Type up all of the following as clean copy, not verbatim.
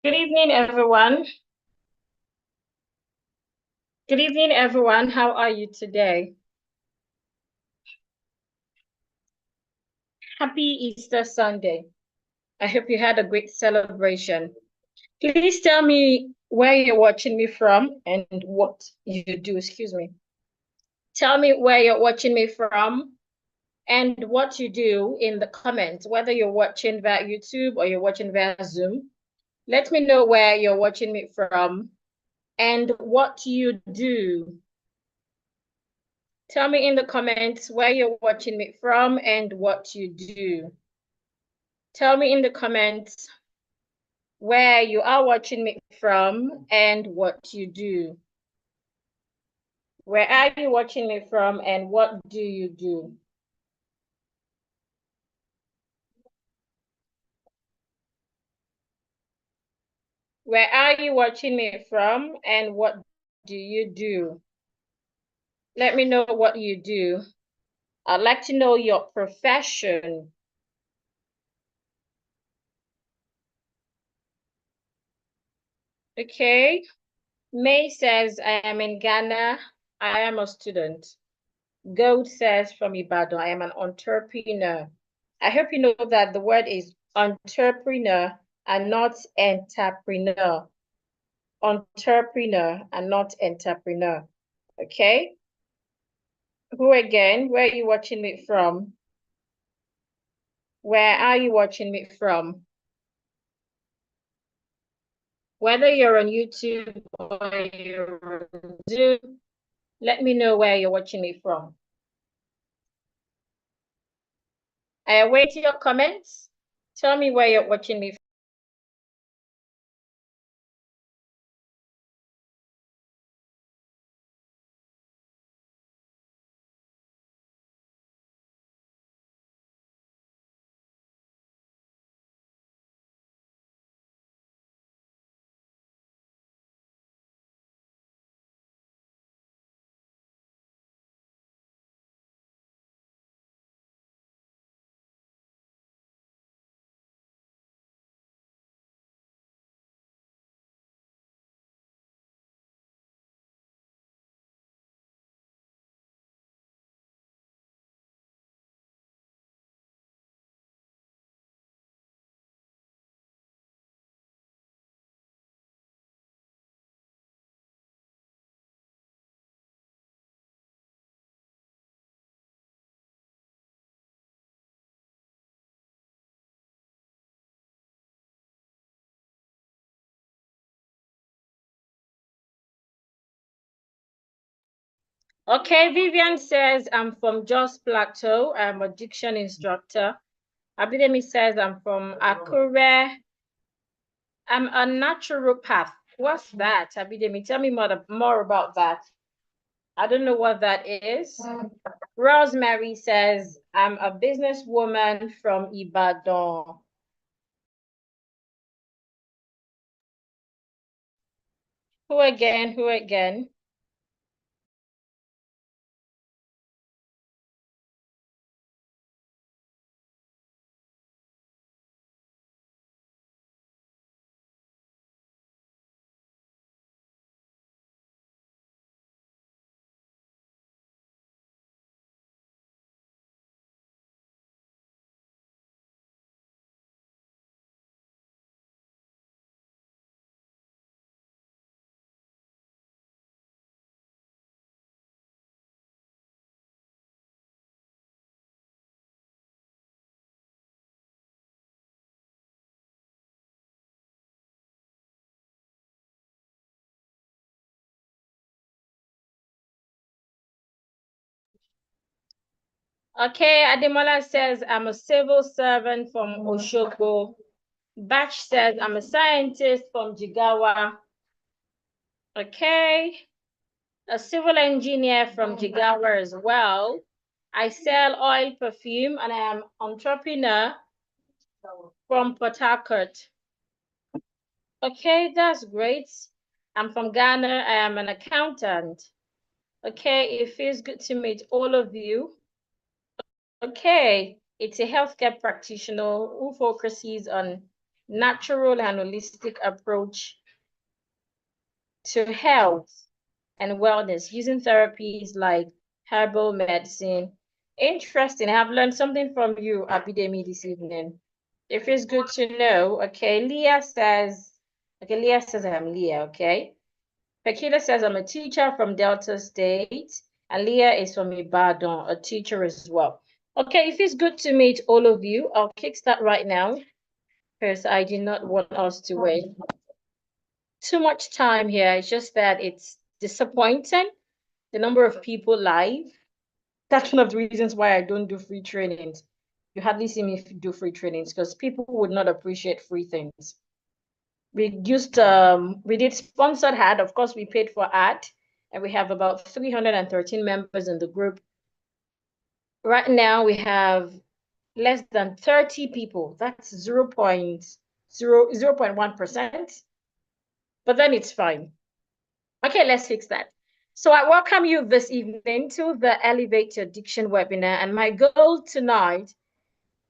Good evening, everyone. Good evening, everyone. How are you today? Happy Easter Sunday. I hope you had a great celebration. Please tell me where you're watching me from and what you do. Excuse me. Tell me where you're watching me from and what you do in the comments, whether you're watching via YouTube or you're watching via Zoom. Let me know where you're watching me from and what you do. Tell me in the comments where you're watching me from and what you do. Tell me in the comments where you are watching me from and what you do. Where are you watching me from and what do you do? Where are you watching me from and what do you do? Let me know what you do. I'd like to know your profession. Okay. May says, I am in Ghana. I am a student. Gold says from Ibadan, I am an entrepreneur. I hope you know that the word is entrepreneur and not entrepreneur. Entrepreneur and not entrepreneur. Okay? Who again? Where are you watching me from? Where are you watching me from? Whether you're on YouTube or you're on Zoom, let me know where you're watching me from. I await your comments. Tell me where you're watching me from. Okay, Vivian says, I'm from Jos Plateau. I'm a diction instructor. Abidemi says, I'm from Akure. I'm a naturopath. What's that, Abidemi? Tell me more about that. I don't know what that is. Rosemary says, I'm a businesswoman from Ibadan. Who again? Who again? Okay, Ademola says, I'm a civil servant from Oshogbo. Batch says, I'm a scientist from Jigawa. Okay. A civil engineer from Jigawa as well. I sell oil perfume and I am entrepreneur from Port Harcourt. Okay, that's great. I'm from Ghana. I am an accountant. Okay, it feels good to meet all of you. Okay, it's a healthcare practitioner who focuses on natural and holistic approach to health and wellness using therapies like herbal medicine. Interesting. I've learned something from you, Abidemi, this evening. It feels good to know. Okay, Leah says I'm Leah, okay? Pekila says I'm a teacher from Delta State, and Leah is from Ibadan, a teacher as well. Okay, it feels good to meet all of you. I'll kickstart right now because I did not want us to wait too much time here. It's just that it's disappointing the number of people live. That's one of the reasons why I don't do free trainings. You hardly see me do free trainings because people would not appreciate free things. We did sponsored ad. Of course, we paid for ad, and we have about 313 members in the group. Right now, we have less than 30 people. That's 0.1%, but then it's fine. Okay, let's fix that. So I welcome you this evening to the Elevate Your Diction webinar, and my goal tonight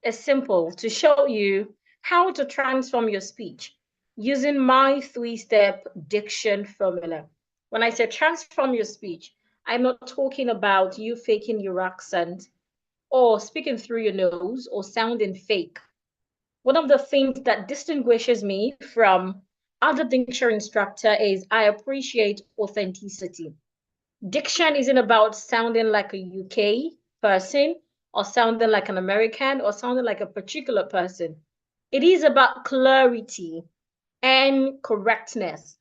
is simple: to show you how to transform your speech using my three-step diction formula. When I say transform your speech, I'm not talking about you faking your accent or speaking through your nose or sounding fake. One of the things that distinguishes me from other diction instructor is I appreciate authenticity. Diction isn't about sounding like a UK person or sounding like an American or sounding like a particular person. It is about clarity and correctness,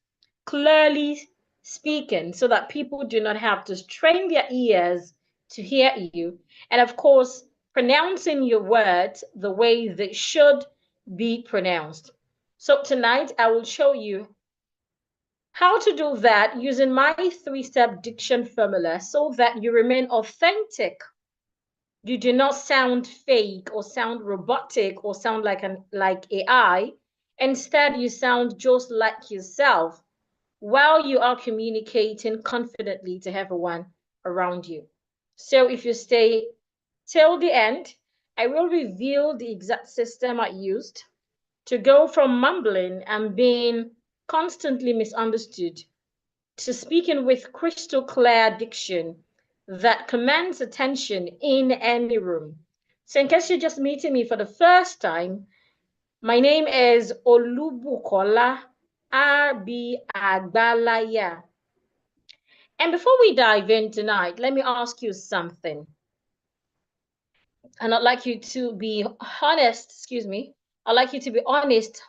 clearly speaking so that people do not have to strain their ears to hear you. And of course, pronouncing your words the way they should be pronounced. So tonight I will show you how to do that using my three-step diction formula so that you remain authentic. You do not sound fake or sound robotic or sound like AI. Instead, you sound just like yourself while you are communicating confidently to everyone around you. So if you stay till the end, I will reveal the exact system I used to go from mumbling and being constantly misunderstood to speaking with crystal clear diction that commands attention in any room. So, in case you're just meeting me for the first time, my name is Olubukola R.B. Agbalaya. And before we dive in tonight, let me ask you something. And I'd like you to be honest, excuse me, I'd like you to be honest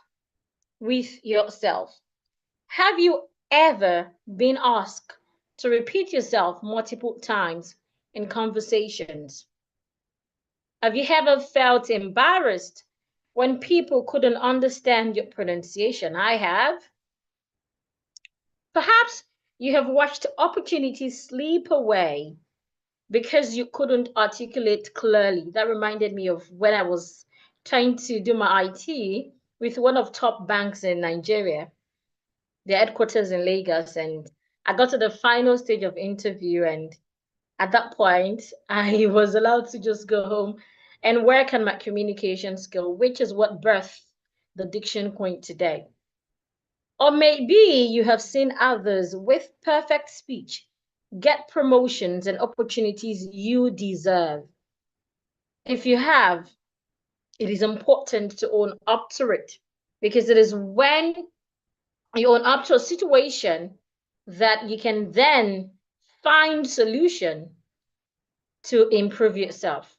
with yourself. Have you ever been asked to repeat yourself multiple times in conversations? Have you ever felt embarrassed when people couldn't understand your pronunciation? I have. Perhaps you have watched opportunities slip away because you couldn't articulate clearly. That reminded me of when I was trying to do my IT with one of top banks in Nigeria, their headquarters in Lagos, and I got to the final stage of interview, and at that point, I was allowed to just go home and work on my communication skill, which is what birthed the Diction Point today. Or maybe you have seen others with perfect speech get promotions and opportunities you deserve. If you have, it is important to own up to it because it is when you own up to a situation that you can then find solution to improve yourself.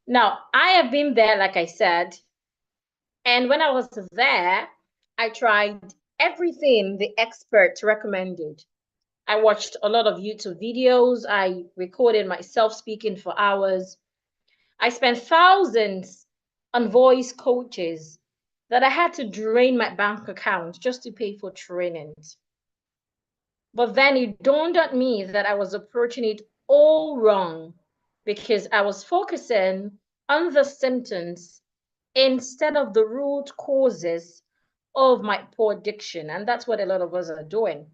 Now, I have been there, like I said, and when I was there, I tried everything the expert recommended. I watched a lot of YouTube videos. I recorded myself speaking for hours. I spent thousands on voice coaches that I had to drain my bank account just to pay for trainings. But then it dawned on me that I was approaching it all wrong because I was focusing on the symptoms instead of the root causes of my poor diction. And that's what a lot of us are doing.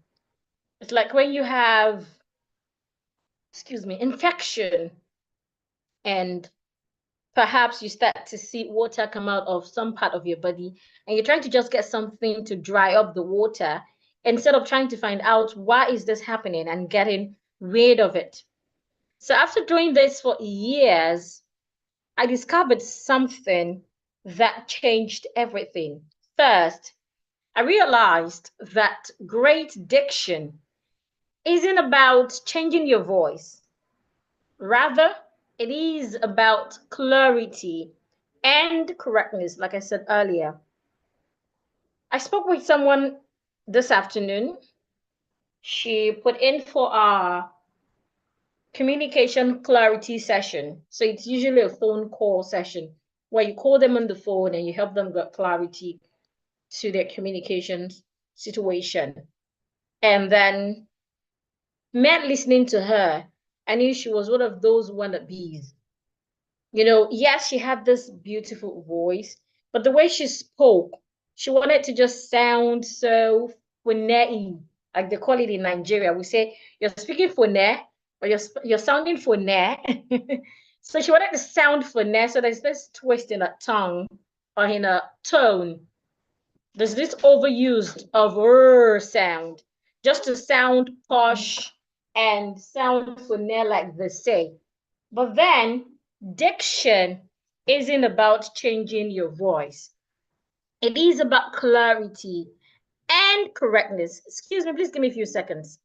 It's like when you have, excuse me, infection and perhaps you start to see water come out of some part of your body, and you're trying to just get something to dry up the water instead of trying to find out why is this happening and getting rid of it. So after doing this for years, I discovered something that changed everything. First, I realized that great diction isn't about changing your voice. Rather, it is about clarity and correctness, like I said earlier. I spoke with someone this afternoon. She put in for our communication clarity session. So it's usually a phone call session where you call them on the phone and you help them get clarity to their communications situation. And then met listening to her, I knew she was one of those wannabes. Yes, she had this beautiful voice, but the way she spoke, she wanted to just sound so funny, like they call it in Nigeria. We say you're speaking funny, or you're sounding funny. So she wanted to sound funny. So there's this twist in her tongue or in her tone. There's this overused of sound just to sound posh and sound funny like they say. But then diction isn't about changing your voice. It is about clarity and correctness. Excuse me, please give me a few seconds.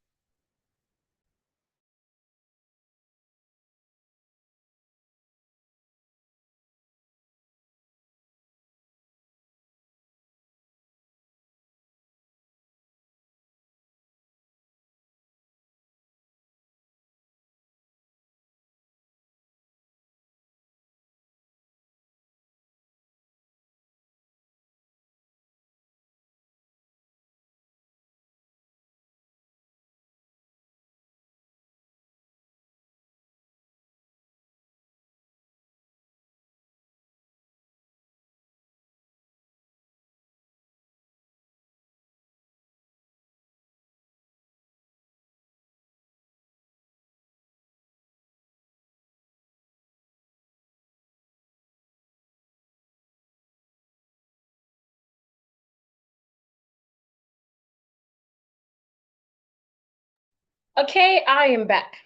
Okay, I am back.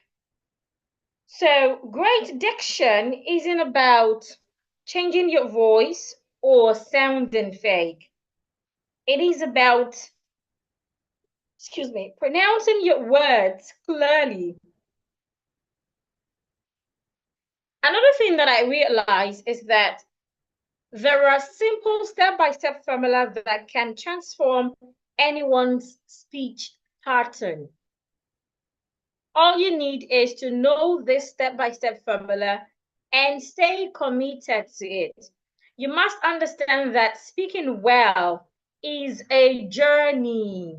So, great diction isn't about changing your voice or sounding fake. It is about, excuse me, pronouncing your words clearly. Another thing that I realize is that there are simple step-by-step formula that can transform anyone's speech pattern. All you need is to know this step-by-step formula and stay committed to it. You must understand that speaking well is a journey.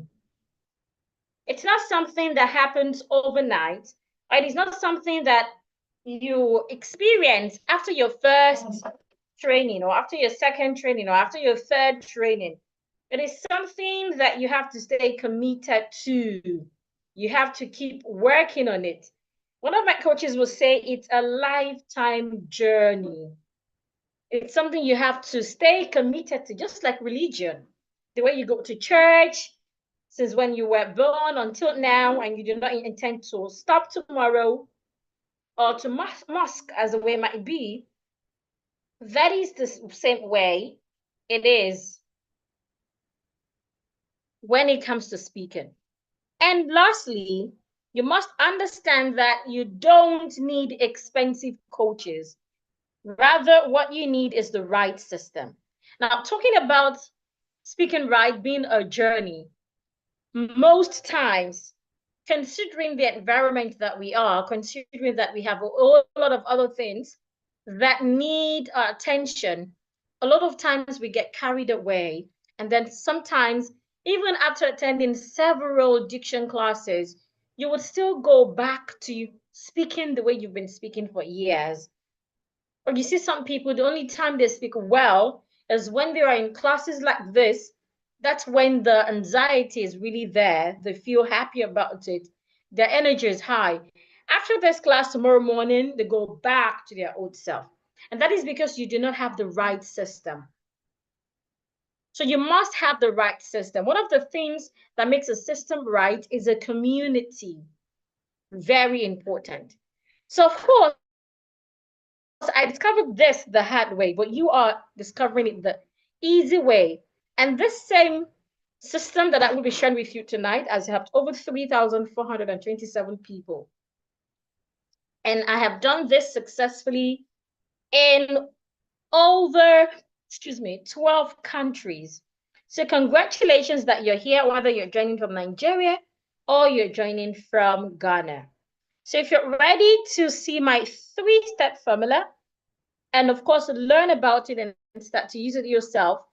It's not something that happens overnight. It is not something that you experience after your first training or after your second training or after your third training. It is something that you have to stay committed to. You have to keep working on it. One of my coaches will say it's a lifetime journey. It's something you have to stay committed to, just like religion. The way you go to church since when you were born until now, and you do not intend to stop tomorrow or to mosque, as the way might be, that is the same way it is when it comes to speaking. And lastly, you must understand that you don't need expensive coaches. Rather, what you need is the right system. Now, talking about speaking right being a journey, most times, considering the environment that we are, considering that we have a whole lot of other things that need our attention, a lot of times we get carried away. And then sometimes, even after attending several diction classes, you would still go back to speaking the way you've been speaking for years. Or you see some people, the only time they speak well is when they are in classes like this. That's when the anxiety is really there. They feel happy about it. Their energy is high. After this class tomorrow morning, they go back to their old self. And that is because you do not have the right system. So you must have the right system. One of the things that makes a system right is a community. Very important. So of course, I discovered this the hard way, but you are discovering it the easy way. And this same system that I will be sharing with you tonight has helped over 3,427 people. And I have done this successfully in over, 12 countries. So congratulations that you're here, whether you're joining from Nigeria or you're joining from Ghana. So if you're ready to see my 3-step formula, and of course, learn about it and start to use it yourself,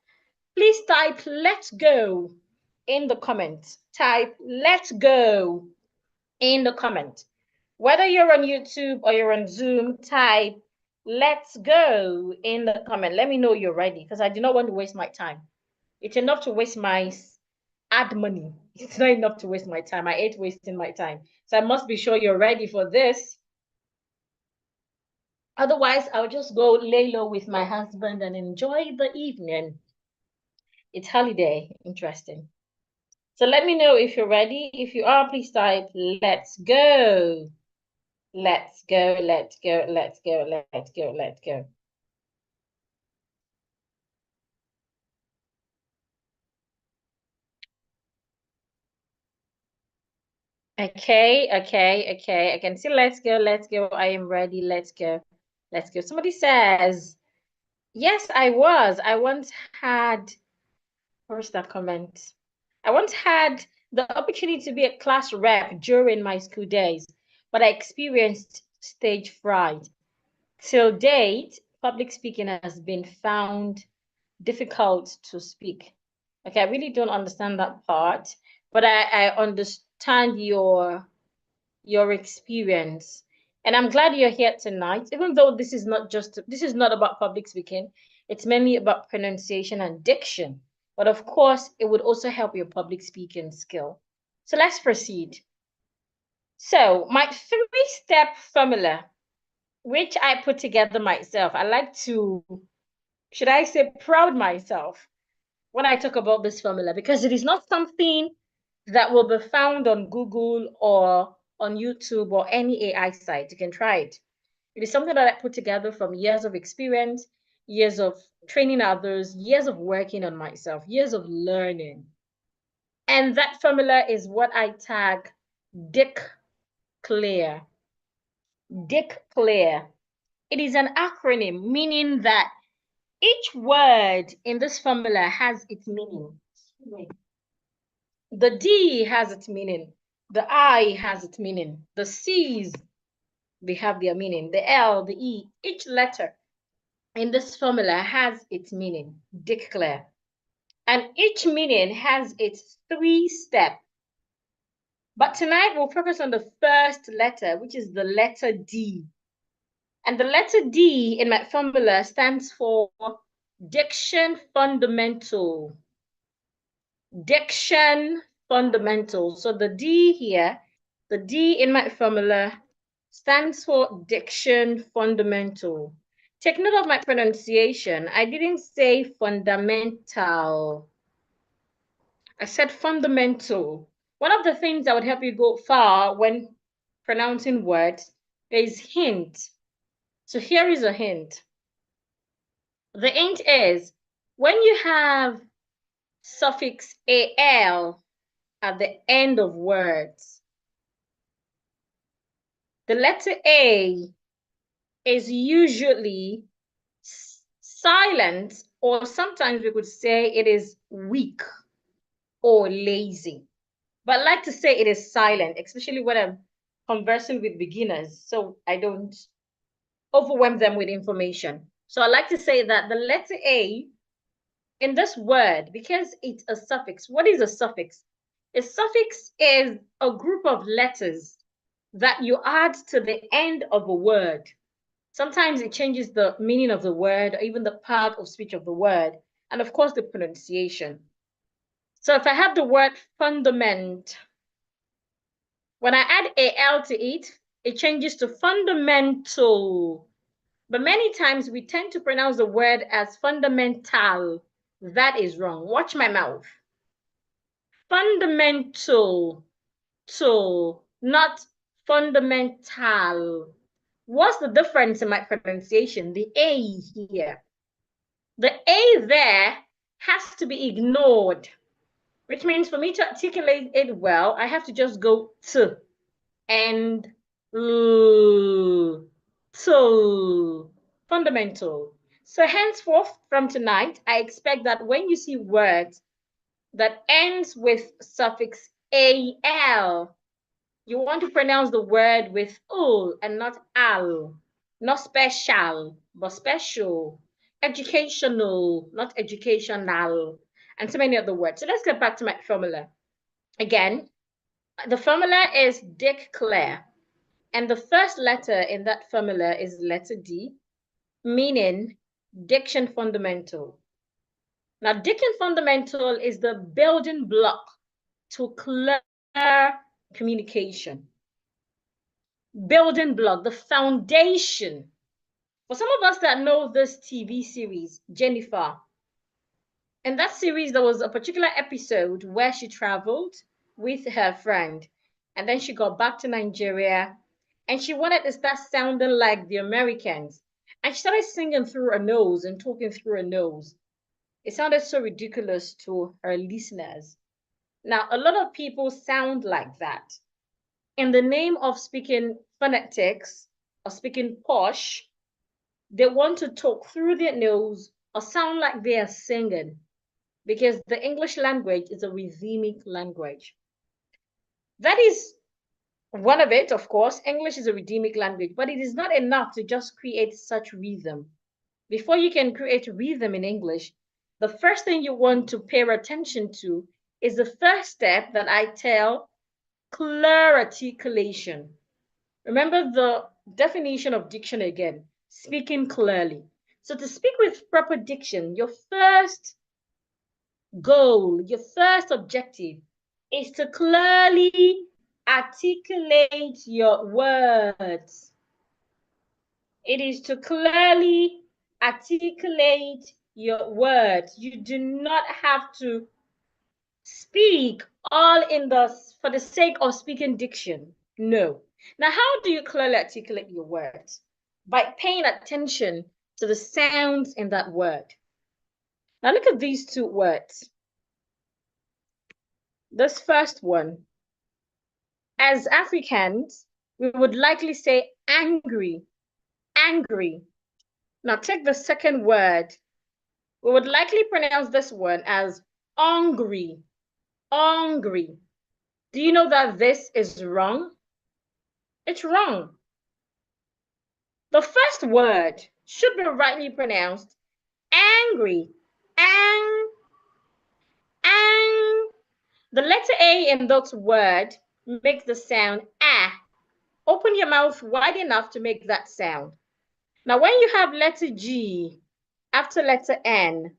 please type "let's go" in the comments. Type "let's go" in the comment. Whether you're on YouTube or you're on Zoom, type "let's go" in the comment. Let me know you're ready, because I do not want to waste my time. It's enough to waste my ad money. It's not enough to waste my time. I hate wasting my time. So I must be sure you're ready for this. Otherwise, I'll just go lay low with my husband and enjoy the evening. It's holiday. Interesting. So let me know if you're ready. If you are, please type "let's go." Let's go, let's go, let's go, let's go, let's go. Okay. I can see "let's go, let's go." I am ready. Let's go. Let's go. Somebody says, yes, I was. I once had, where's that comment? I once had the opportunity to be a class rep during my school days, but I experienced stage fright. Till date, public speaking has been found difficult to speak. Okay, I really don't understand that part, but I understand your experience. And I'm glad you're here tonight, even though this is not about public speaking. It's mainly about pronunciation and diction. But of course, it would also help your public speaking skill. So let's proceed. So my 3-step formula, which I put together myself, I like to, should I say, proud myself when I talk about this formula, because it is not something that will be found on Google or on YouTube or any AI site. You can try it. It is something that I put together from years of experience, years of training others, years of working on myself, years of learning. And that formula is what I tag Dick Clear. Dick Clear. It is an acronym, meaning that each word in this formula has its meaning. The D has its meaning. The I has its meaning. The C's, they have their meaning. The L, the E, each letter in this formula has its meaning. Declare. And each meaning has its 3-step. But tonight we'll focus on the first letter, which is the letter D. And the letter D in my formula stands for Diction Fundamental. Diction Fundamental. So the D here, the D in my formula stands for Diction Fundamental. Take note of my pronunciation. I didn't say fundamental. I said fundamental. One of the things that would help you go far when pronouncing words is hint. So here is a hint. The hint is when you have suffix al at the end of words, the letter A is usually silent, or sometimes we could say it is weak or lazy. But I like to say it is silent, especially when I'm conversing with beginners, so I don't overwhelm them with information. So I like to say that the letter A in this word, because it's a suffix, what is a suffix? A suffix is a group of letters that you add to the end of a word. Sometimes it changes the meaning of the word or even the part of speech of the word, and of course the pronunciation. So if I have the word fundament, when I add al to it, it changes to fundamental. But many times we tend to pronounce the word as fundamental. That is wrong. Watch my mouth. Fundamental, not fundamental. What's the difference in my pronunciation? The A here. The A there has to be ignored, which means for me to articulate it well, I have to just go T and L, T, fundamental. So henceforth, from tonight, I expect that when you see words that ends with suffix al, you want to pronounce the word with ul and not al. Not special, but special. Educational, not educational. And so many other words. So let's get back to my formula. Again, the formula is declare. And the first letter in that formula is letter D, meaning diction fundamental. Now, diction fundamental is the building block to clear communication. Building block, the foundation. For some of us that know this TV series, Jennifer, in that series, there was a particular episode where she traveled with her friend, and then she got back to Nigeria, and she wanted to start sounding like the Americans. And she started singing through her nose and talking through her nose. It sounded so ridiculous to her listeners. Now, a lot of people sound like that. In the name of speaking phonetics or speaking posh, they want to talk through their nose or sound like they are singing, because the English language is a rhythmic language. That is one of it, of course. English is a rhythmic language, but it is not enough to just create such rhythm. Before you can create rhythm in English, the first thing you want to pay attention to is the first step that I tell, clear articulation. Remember the definition of diction again, speaking clearly. So to speak with proper diction, your first goal, your first objective is to clearly articulate your words. It is to clearly articulate your words. You do not have to speak all in the for the sake of speaking diction. No. Now, how do you clearly articulate your words? By paying attention to the sounds in that word. Now, look at these two words. This first one, as Africans, we would likely say angry, angry. Now, take the second word. We would likely pronounce this one as hungry, hungry. Do you know that this is wrong? It's wrong. The first word should be rightly pronounced angry, ang, ang. The letter A in that word makes the sound ah. Open your mouth wide enough to make that sound. Now, when you have letter G after letter N,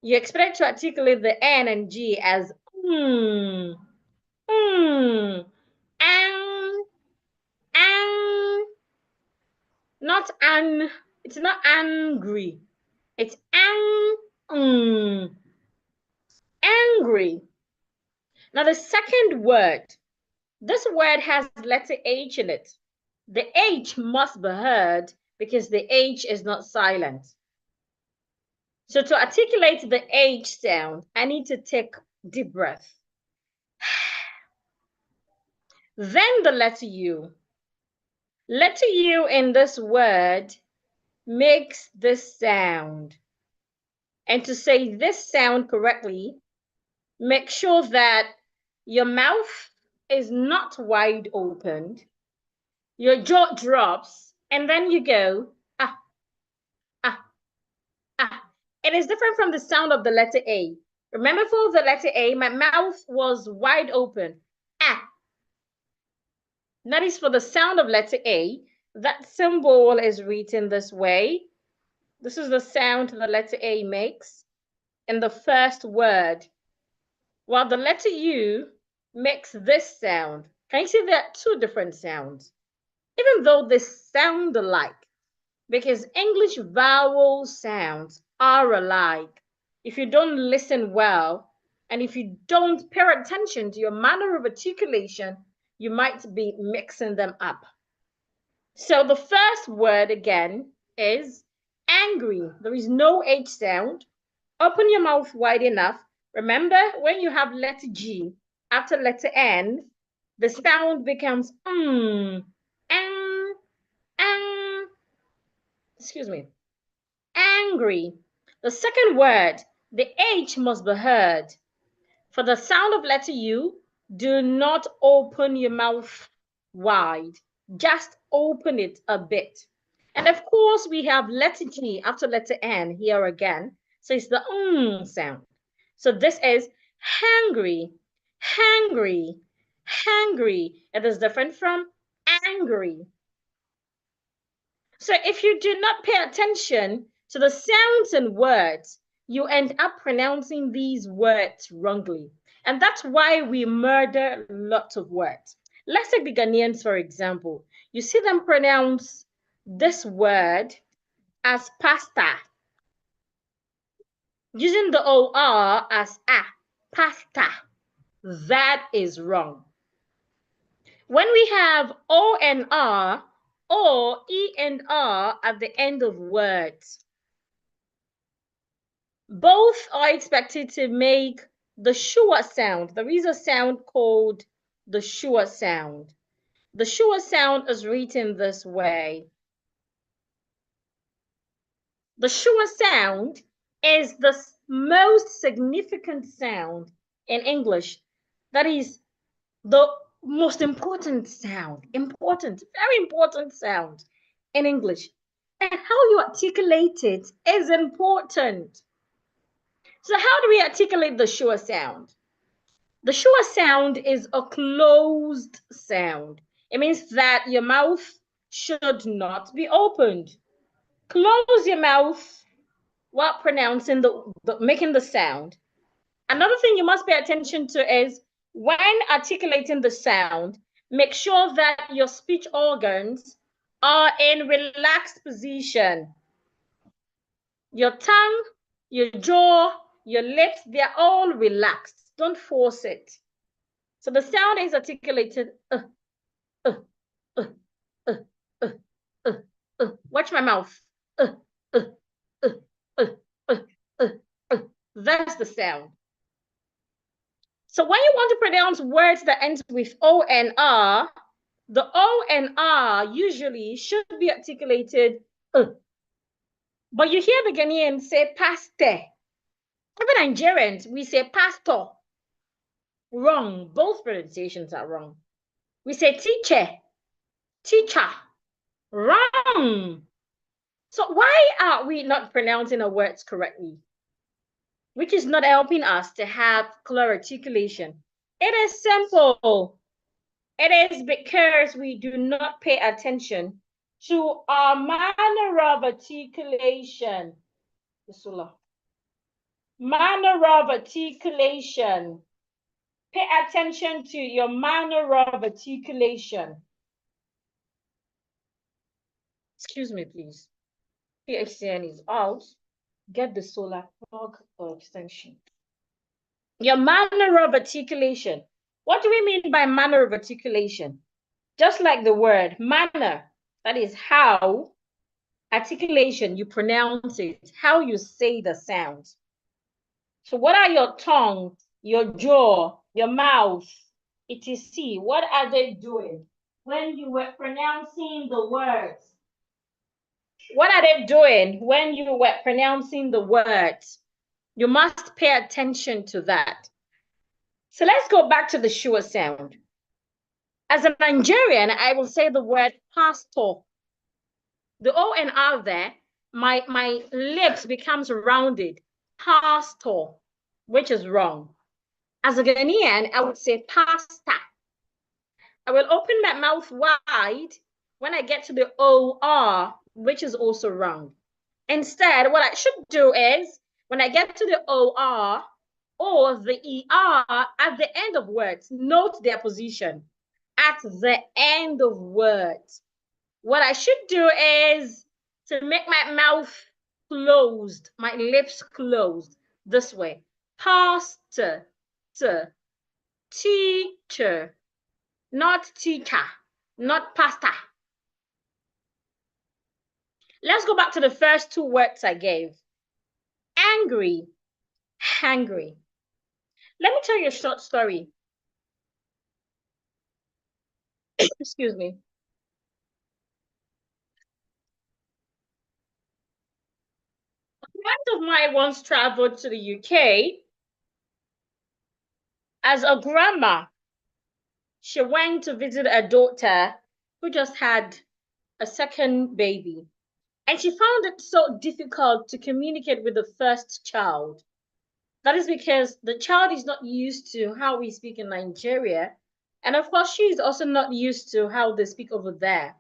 you expect to articulate the N and G as and, not an. It's not angry. It's angry. Now, the second word, this word has letter H in it. The H must be heard because the H is not silent. So to articulate the H sound, I need to take deep breath. Then the letter U. Letter U in this word makes this sound. And to say this sound correctly, make sure that your mouth is not wide open, your jaw drops, and then you go, ah, ah, ah. It is different from the sound of the letter A. Remember, for the letter A, my mouth was wide open. Ah. That is for the sound of letter A. That symbol is written this way. This is the sound the letter A makes in the first word, while the letter U makes this sound. Can you see there are two different sounds? Even though they sound alike, because English vowel sounds are alike. If you don't listen well, and if you don't pay attention to your manner of articulation, you might be mixing them up. So the first word again is angry. There is no H sound. Open your mouth wide enough. Remember, when you have letter G after letter N, the sound becomes excuse me, angry. The second word, the H must be heard. For the sound of letter U, do not open your mouth wide. Just open it a bit. And of course, we have letter G after letter N here again. So it's the sound. So this is hungry, hungry, hungry. It is different from angry. So if you do not pay attention to the sounds and words, you end up pronouncing these words wrongly. And that's why we murder lots of words. Let's take the Ghanaians, for example. You see them pronounce this word as pasta, using the OR as a, pasta. That is wrong. When we have O and R, or E and R at the end of words, both are expected to make the sure sound. There is a sound called the sure sound. The sure sound is written this way. The sure sound is the most significant sound in English. That is the most important sound, very important sound in English. And how you articulate it is important. So how do we articulate the sure sound? The sure sound is a closed sound. It means that your mouth should not be opened. Close your mouth while pronouncing making the sound. Another thing you must pay attention to is when articulating the sound, make sure that your speech organs are in relaxed position. Your tongue, your jaw, your lips, they're all relaxed. Don't force it. So the sound is articulated. Watch my mouth. That's the sound. So when you want to pronounce words that end with O and R, the O and R usually should be articulated. But you hear the Ghanaians say pastor. Even Nigerians, we say pastor. Wrong. Both pronunciations are wrong. We say teacher, teacher. Wrong. So why are we not pronouncing our words correctly? Which is not helping us to have clear articulation. It is simple. It is because we do not pay attention to our manner of articulation. Manner of articulation. Pay attention to your manner of articulation. Excuse me, please. PHCN is out. Get the solar plug or extension. Your manner of articulation. What do we mean by manner of articulation? Just like the word manner, that is how. Articulation, you pronounce it, how you say the sounds. So what are your tongue, your jaw, your mouth, etc.? What are they doing when you were pronouncing the words? What are they doing when you were pronouncing the words? You must pay attention to that. So let's go back to the sure sound. As a Nigerian, I will say the word pastor. The O and R there, my lips becomes rounded. Pastor, which is wrong. As a Ghanaian, I would say pasta. I will open my mouth wide when I get to the OR, which is also wrong. Instead, what I should do is, when I get to the OR or the ER at the end of words, note their position. At the end of words. What I should do is to make my mouth closed, my lips closed this way. Pastor, teacher, not teacher, not pastor. Let's go back to the first two words I gave. Angry, hangry. Let me tell you a short story. Excuse me. A friend of mine once traveled to the UK as a grandma. She went to visit a daughter who just had a second baby. And she found it so difficult to communicate with the first child. That is because the child is not used to how we speak in Nigeria. And of course, she is also not used to how they speak over there.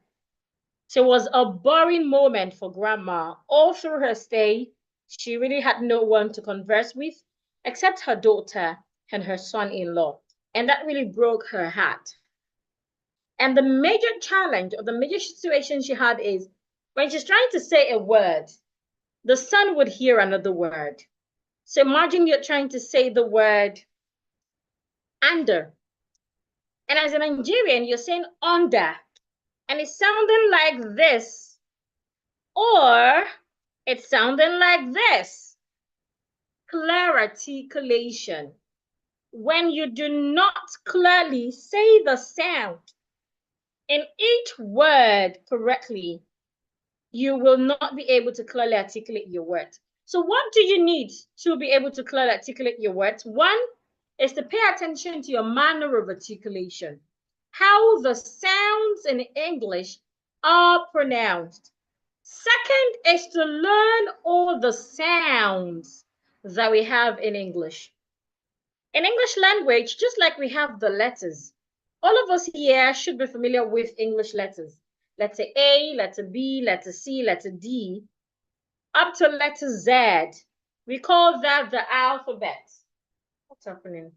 So it was a boring moment for grandma. All through her stay, she really had no one to converse with except her daughter and her son-in-law. And that really broke her heart. And the major challenge or the major situation she had is when she's trying to say a word, the son would hear another word. So imagine you're trying to say the word under. And as a Nigerian, you're saying under. And it's sounding like this. Or it's sounding like this. Clear articulation. When you do not clearly say the sound in each word correctly, you will not be able to clearly articulate your words. So what do you need to be able to clearly articulate your words? One is to pay attention to your manner of articulation, how the sounds in English are pronounced. Second is to learn all the sounds that we have in English. In English language, just like we have the letters, all of us here should be familiar with English letters. Letter A, letter B, letter C, letter D, up to letter Z. We call that the alphabet. What's happening?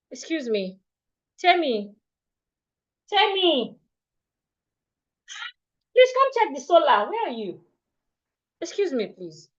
Excuse me. Temi. Temi. Please come check the solar. Where are you? Excuse me, please.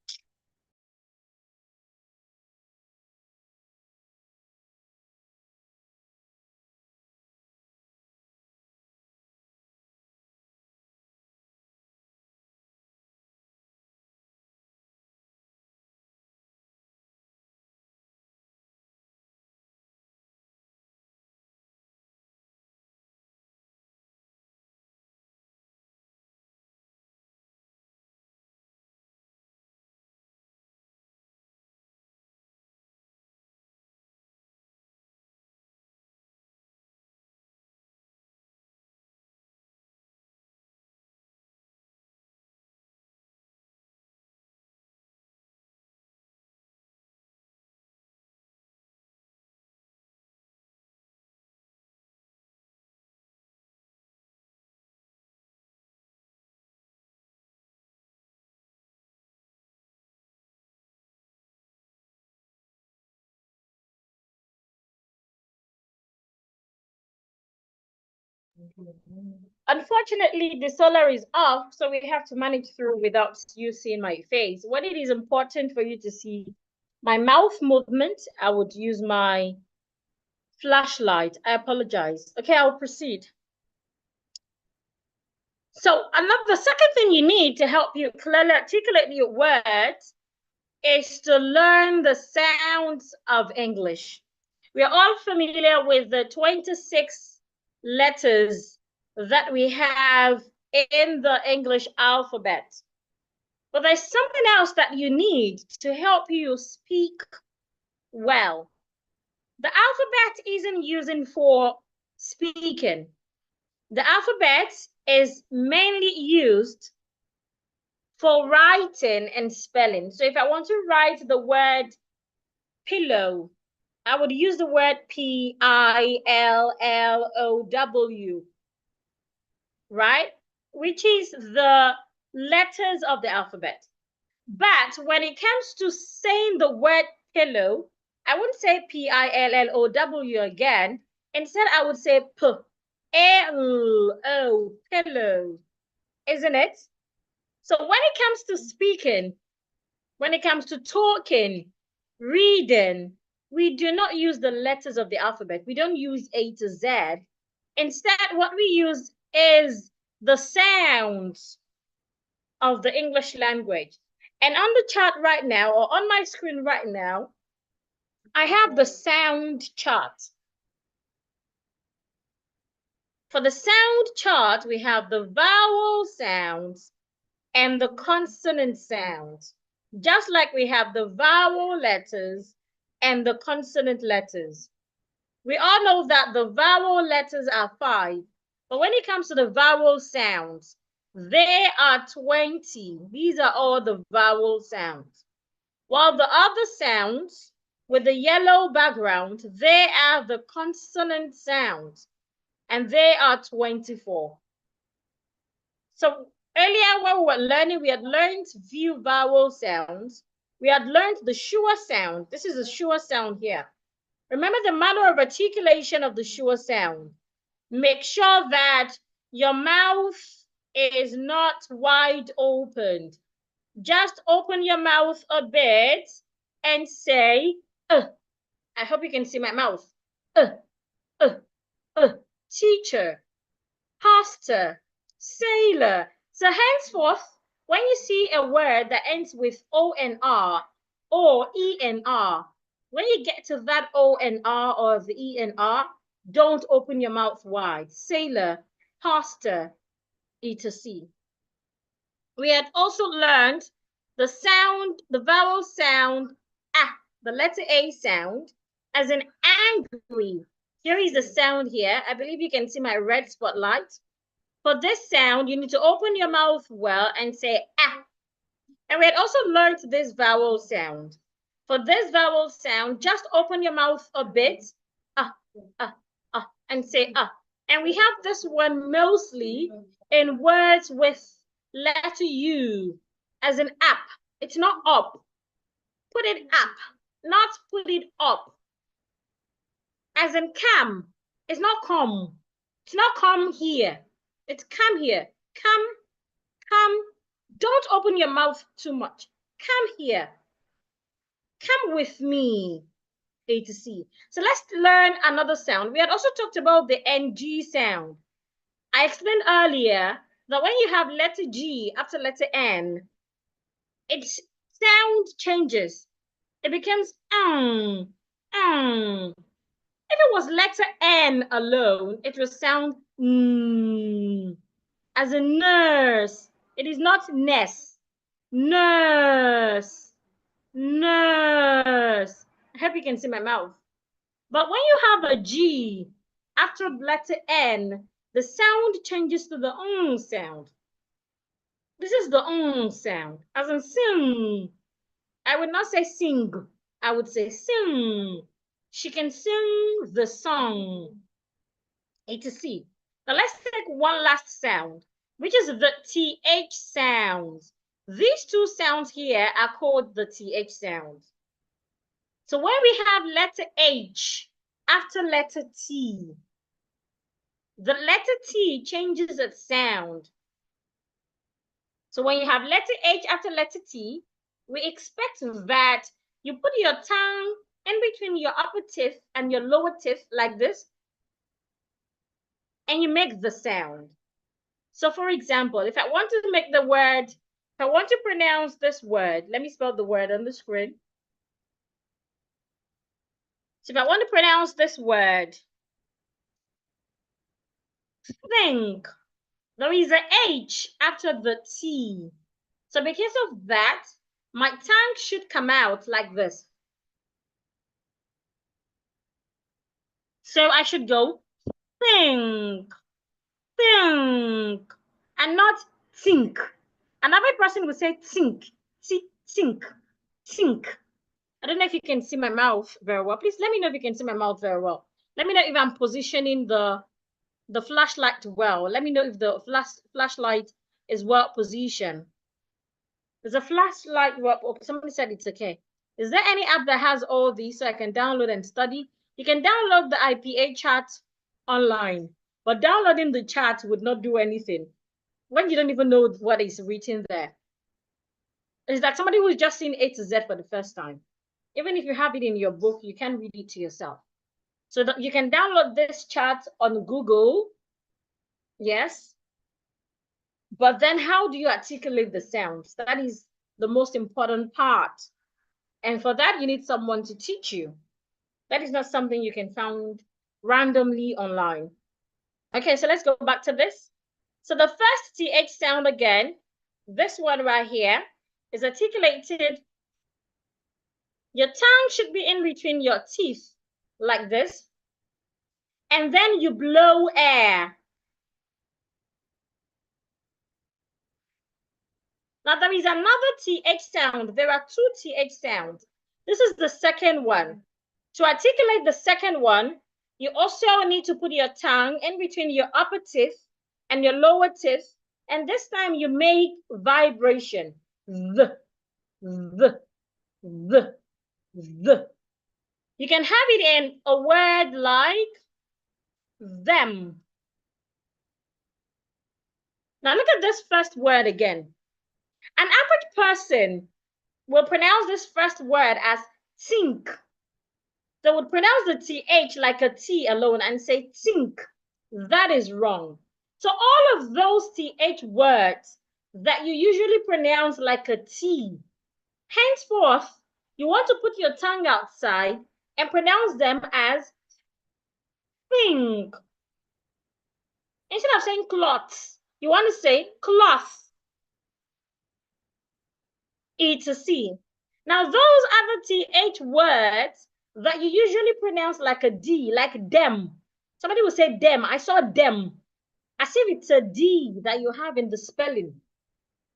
Unfortunately, the solar is off, so we have to manage through without you seeing my face. When it is important for you to see my mouth movement, I would use my flashlight. I apologize. Okay, I'll proceed. So the second thing you need to help you clearly articulate your words is to learn the sounds of English. We are all familiar with the 26 letters that we have in the English alphabet. But there's something else that you need to help you speak well. The alphabet isn't used for speaking. The alphabet is mainly used for writing and spelling. So if I want to write the word pillow, I would use the word Pillow, right? Which is the letters of the alphabet. But when it comes to saying the word pillow, I wouldn't say Pillow again. Instead, I would say P-L-O, pillow, isn't it? So when it comes to speaking, when it comes to talking, reading, we do not use the letters of the alphabet. We don't use A to Z. Instead, what we use is the sounds of the English language. And on the chart right now, or on my screen right now, I have the sound chart. For the sound chart, we have the vowel sounds and the consonant sounds, just like we have the vowel letters and the consonant letters. We all know that the vowel letters are 5, but when it comes to the vowel sounds, there are 20. These are all the vowel sounds. While the other sounds with the yellow background, they are the consonant sounds, and they are 24. So earlier when we were learning, we had learned few vowel sounds. We had learned the sure sound. This is a sure sound here. Remember the manner of articulation of the sure sound. Make sure that your mouth is not wide open. Just open your mouth a bit and say, I hope you can see my mouth. Teacher, pastor, sailor. So henceforth, when you see a word that ends with O and R or E and R, when you get to that O and R or the E and R, don't open your mouth wide. Sailor, pastor, etc. We had also learned the sound, the vowel sound, the letter A sound, as an angry. Here is the sound here. I believe you can see my red spotlight. For this sound, you need to open your mouth well and say ah. And we had also learned this vowel sound. For this vowel sound, just open your mouth a bit, and say ah. And we have this one mostly in words with letter U, as an up. It's not up. Put it up, not put it up. As in come. It's not come. It's not come here. It's come here. Come. Don't open your mouth too much. Come here. Come with me. A to C. So let's learn another sound. We had also talked about the NG sound. I explained earlier that when you have letter G after letter N, its sound changes. It becomes If it was letter N alone, it will sound as a nurse. It is not ness. Nurse. Nurse. I hope you can see my mouth. But when you have a G after letter N, the sound changes to the sound. This is the sound, as in sing. I would not say sing. I would say sing. She can sing the song. A to C. Now let's take one last sound, which is the TH sounds. These two sounds here are called the TH sounds. So when we have letter H after letter T, the letter T changes its sound. So when you have letter H after letter T, we expect that you put your tongue in between your upper teeth and your lower teeth like this, and you make the sound. So for example, if I want to make the word, if I want to pronounce this word, let me spell the word on the screen. So if I want to pronounce this word, think, there is an H after the T. So because of that, my tongue should come out like this. So I should go think, and not think. Another person would say think. I don't know if you can see my mouth very well. Please let me know if you can see my mouth very well. Let me know if I'm positioning the flashlight well. Let me know if the flashlight is well positioned. There's a flashlight. Somebody said it's okay. Is there any app that has all these so I can download and study? You can download the IPA chart online, but downloading the chart would not do anything. when you don't even know what is written there. It's like somebody who's just seen A to Z for the first time. Even if you have it in your book, you can read it to yourself. So that you can download this chart on Google. Yes. But then how do you articulate the sounds? That is the most important part. And for that, you need someone to teach you. That is not something you can find randomly online. Okay, so let's go back to this. So the first TH sound again, this one right here, is articulated. Your tongue should be in between your teeth, like this. And then you blow air. Now there is another TH sound. There are two TH sounds. This is the second one. To articulate the second one, you also need to put your tongue in between your upper teeth and your lower teeth. And this time you make vibration. The. You can have it in a word like them. Now look at this first word again. An average person will pronounce this first word as think. They would pronounce the TH like a T alone and say think. That is wrong. So all of those TH words that you usually pronounce like a T, henceforth, you want to put your tongue outside and pronounce them as think. Instead of saying cloth, you want to say cloth. E to C. Now, those other TH words that you usually pronounce like a D, like them. Somebody will say them. I saw them. As if it's a D that you have in the spelling.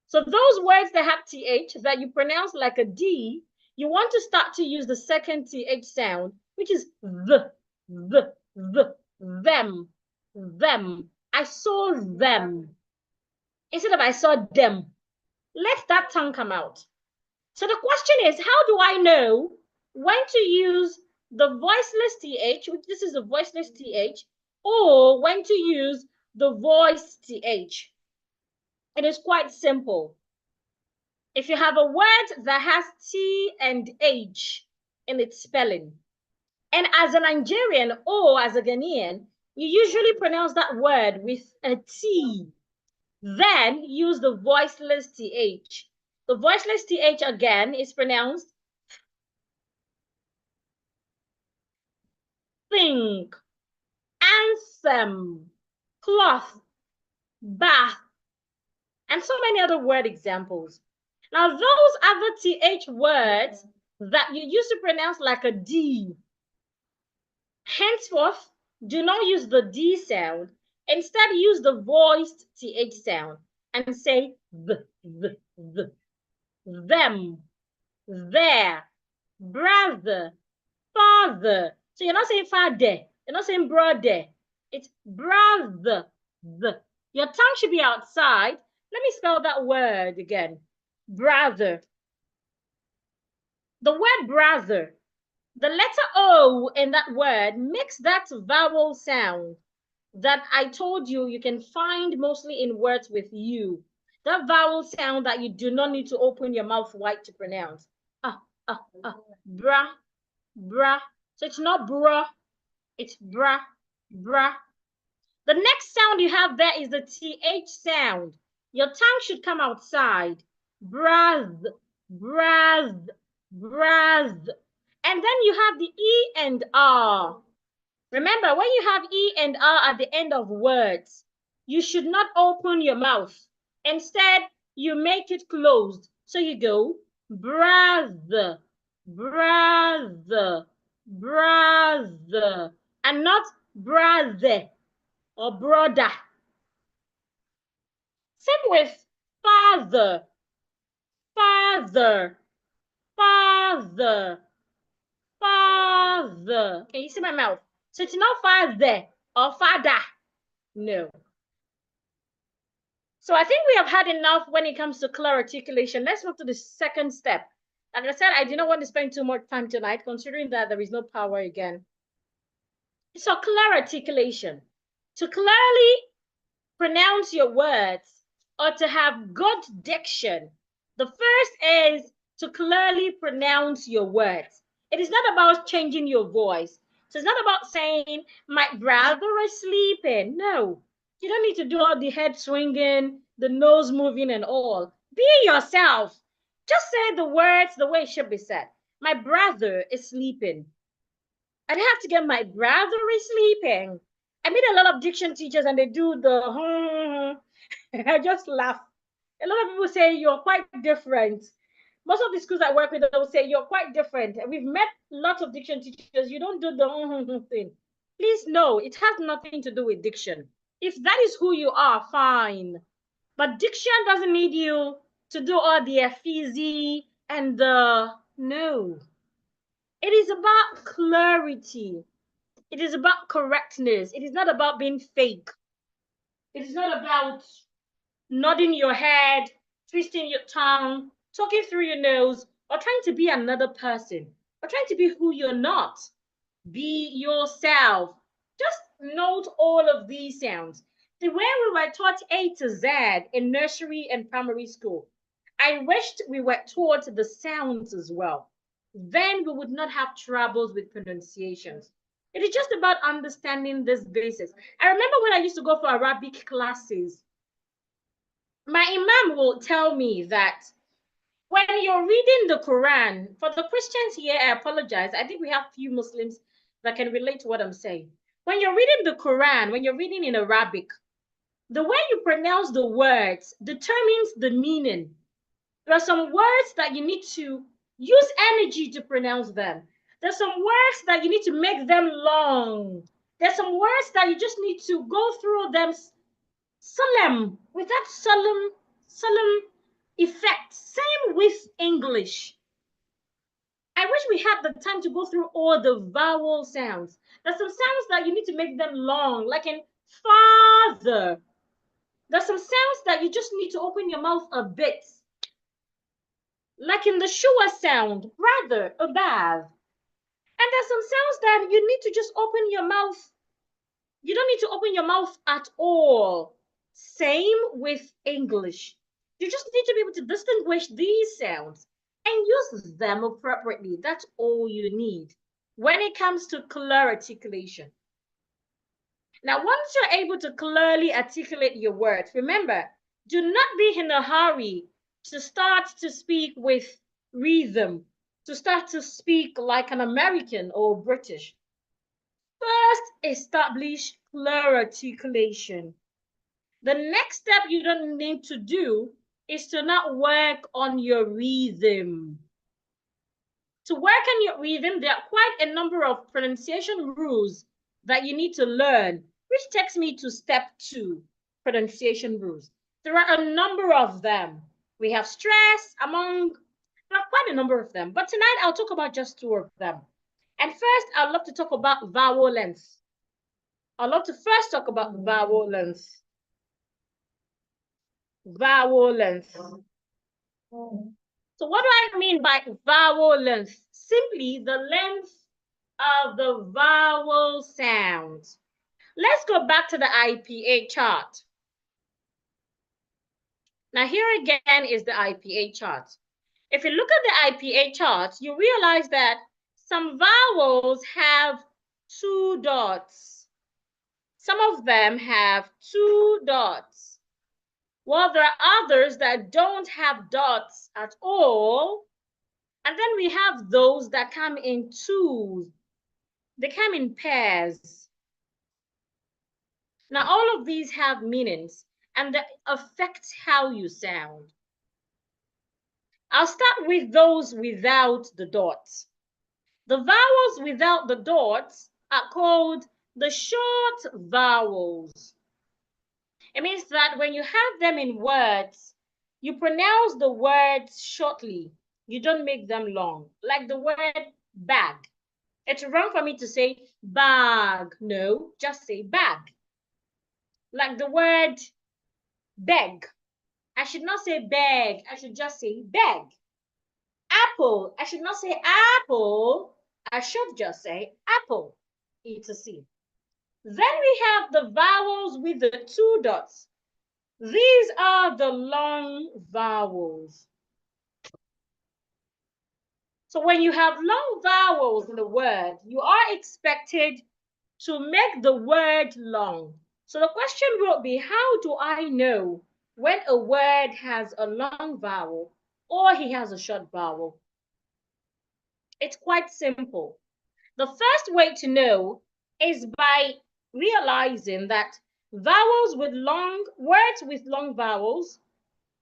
So those words that have TH that you pronounce like a D, you want to start to use the second TH sound, which is the, them, them. I saw them. Instead of I saw them. Let that tongue come out. So the question is, how do I know when to use the voiceless TH, which this is a voiceless TH, or when to use the voiced TH? It is quite simple. If you have a word that has T and H in its spelling, and as a Nigerian or as a Ghanaian, you usually pronounce that word with a T, then use the voiceless TH. The voiceless TH again is pronounced think, anthem, cloth, bath, and so many other word examples. Now, those other TH words that you used to pronounce like a D, henceforth, do not use the D sound. Instead, use the voiced TH sound and say them, their, brother, father. So you're not saying father, you're not saying brother. It's brother. Your tongue should be outside. Let me spell that word again. Brother. The word brother, the letter O in that word makes that vowel sound that I told you you can find mostly in words with you. That vowel sound that you do not need to open your mouth wide to pronounce. Bra, bra. So it's not bra, it's bra, bra. The next sound you have there is the TH sound. Your tongue should come outside. Brath, brath, brath. And then you have the E and R. Remember, when you have E and R at the end of words, you should not open your mouth. Instead, you make it closed. So you go, brother, brother, brother, and not brother or brother. Same with father, father, father, father. Can you see my mouth? So it's not father or father. No. So I think we have had enough when it comes to clear articulation. Let's move to the second step. Like I said, I do not want to spend too much time tonight, considering that there is no power again. So clear articulation. To clearly pronounce your words, or to have good diction. The first is to clearly pronounce your words. It is not about changing your voice. So it's not about saying, my brother is sleeping. No, you don't need to do all the head swinging, the nose moving, and all. Be yourself. Just say the words the way it should be said. My brother is sleeping. I'd have to get my brother is sleeping. I meet a lot of diction teachers and they do the I just laugh. A lot of people say you're quite different. Most of the schools I work with, they'll say you're quite different. And we've met lots of diction teachers. You don't do the thing. Please, no, it has nothing to do with diction. If that is who you are, fine. But diction doesn't need you to do all the fizzy and the no. It is about clarity. It is about correctness. It is not about being fake. It is not about nodding your head, twisting your tongue, talking through your nose, or trying to be another person, or trying to be who you're not. Be yourself. Just note all of these sounds. The way we were taught A to Z in nursery and primary school, I wished we were taught the sounds as well. Then we would not have troubles with pronunciations. It is just about understanding this basics. I remember when I used to go for Arabic classes, my imam will tell me that when you're reading the Quran, for the Christians here, I apologize. I think we have few Muslims that can relate to what I'm saying. When you're reading the Quran, when you're reading in Arabic, the way you pronounce the words determines the meaning. There are some words that you need to use energy to pronounce them. There's some words that you need to make them long. There's some words that you just need to go through them solemn, with that solemn effect. Same with English. I wish we had the time to go through all the vowel sounds. There's some sounds that you need to make them long, like in father. There's some sounds that you just need to open your mouth a bit, like in the shua sound, brother, above. And there's some sounds that you need to just open your mouth. You don't need to open your mouth at all. Same with English. You just need to be able to distinguish these sounds and use them appropriately. That's all you need when it comes to clear articulation. Now, once you're able to clearly articulate your words, remember, do not be in a hurry to start to speak with rhythm, to start to speak like an American or British. First, establish clear articulation. The next step you don't need to do is to not work on your rhythm. To work on your rhythm, there are quite a number of pronunciation rules that you need to learn, which takes me to step 2, pronunciation rules. There are a number of them. We have stress there are quite a number of them, but tonight I'll talk about just 2 of them. And first, I'd love to talk about vowel length. I'd love to first talk about vowel length. Vowel length. So what do I mean by vowel length? Simply the length of the vowel sounds. Let's go back to the IPA chart. Now here again is the IPA chart. If you look at the IPA chart, you realize that some vowels have 2 dots. Some of them have 2 dots. While there are others that don't have dots at all. And then we have those that come in twos. They come in pairs. Now, all of these have meanings and that affect how you sound. I'll start with those without the dots. The vowels without the dots are called the short vowels. It means that when you have them in words, you pronounce the words shortly. You don't make them long, like the word bag. It's wrong for me to say bag. No, just say bag. Like the word beg. I should not say beg. I should just say beg. Apple. I should not say apple. I should just say apple. It's a C. Then we have the vowels with the 2 dots. These are the long vowels. So when you have long vowels in the word, you are expected to make the word long. So the question will be, how do I know when a word has a long vowel or he has a short vowel? It's quite simple. The first way to know is by realizing that words with long vowels,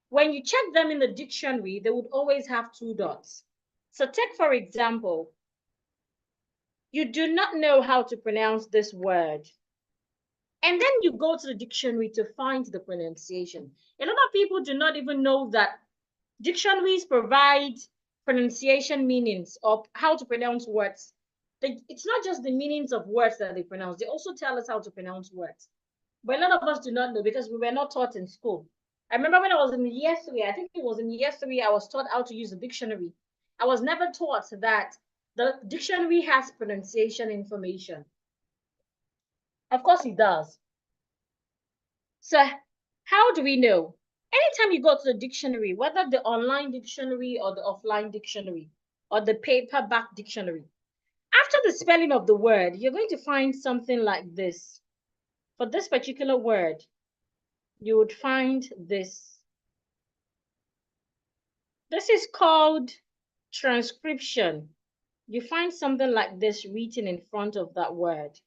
when you check them in the dictionary, they would always have two dots. So take, for example, you do not know how to pronounce this word. And then you go to the dictionary to find the pronunciation. A lot of people do not even know that dictionaries provide pronunciation meanings of how to pronounce words. It's not just the meanings of words that they pronounce, they also tell us how to pronounce words. But a lot of us do not know because we were not taught in school. I remember when I was in year three, I think it was in year three, I was taught how to use the dictionary. I was never taught that the dictionary has pronunciation information. Of course, it does. So, how do we know? Anytime you go to the dictionary, whether the online dictionary or the offline dictionary or the paperback dictionary, after the spelling of the word, you're going to find something like this. For this particular word, you would find this. This is called transcription. You find something like this written in front of that word.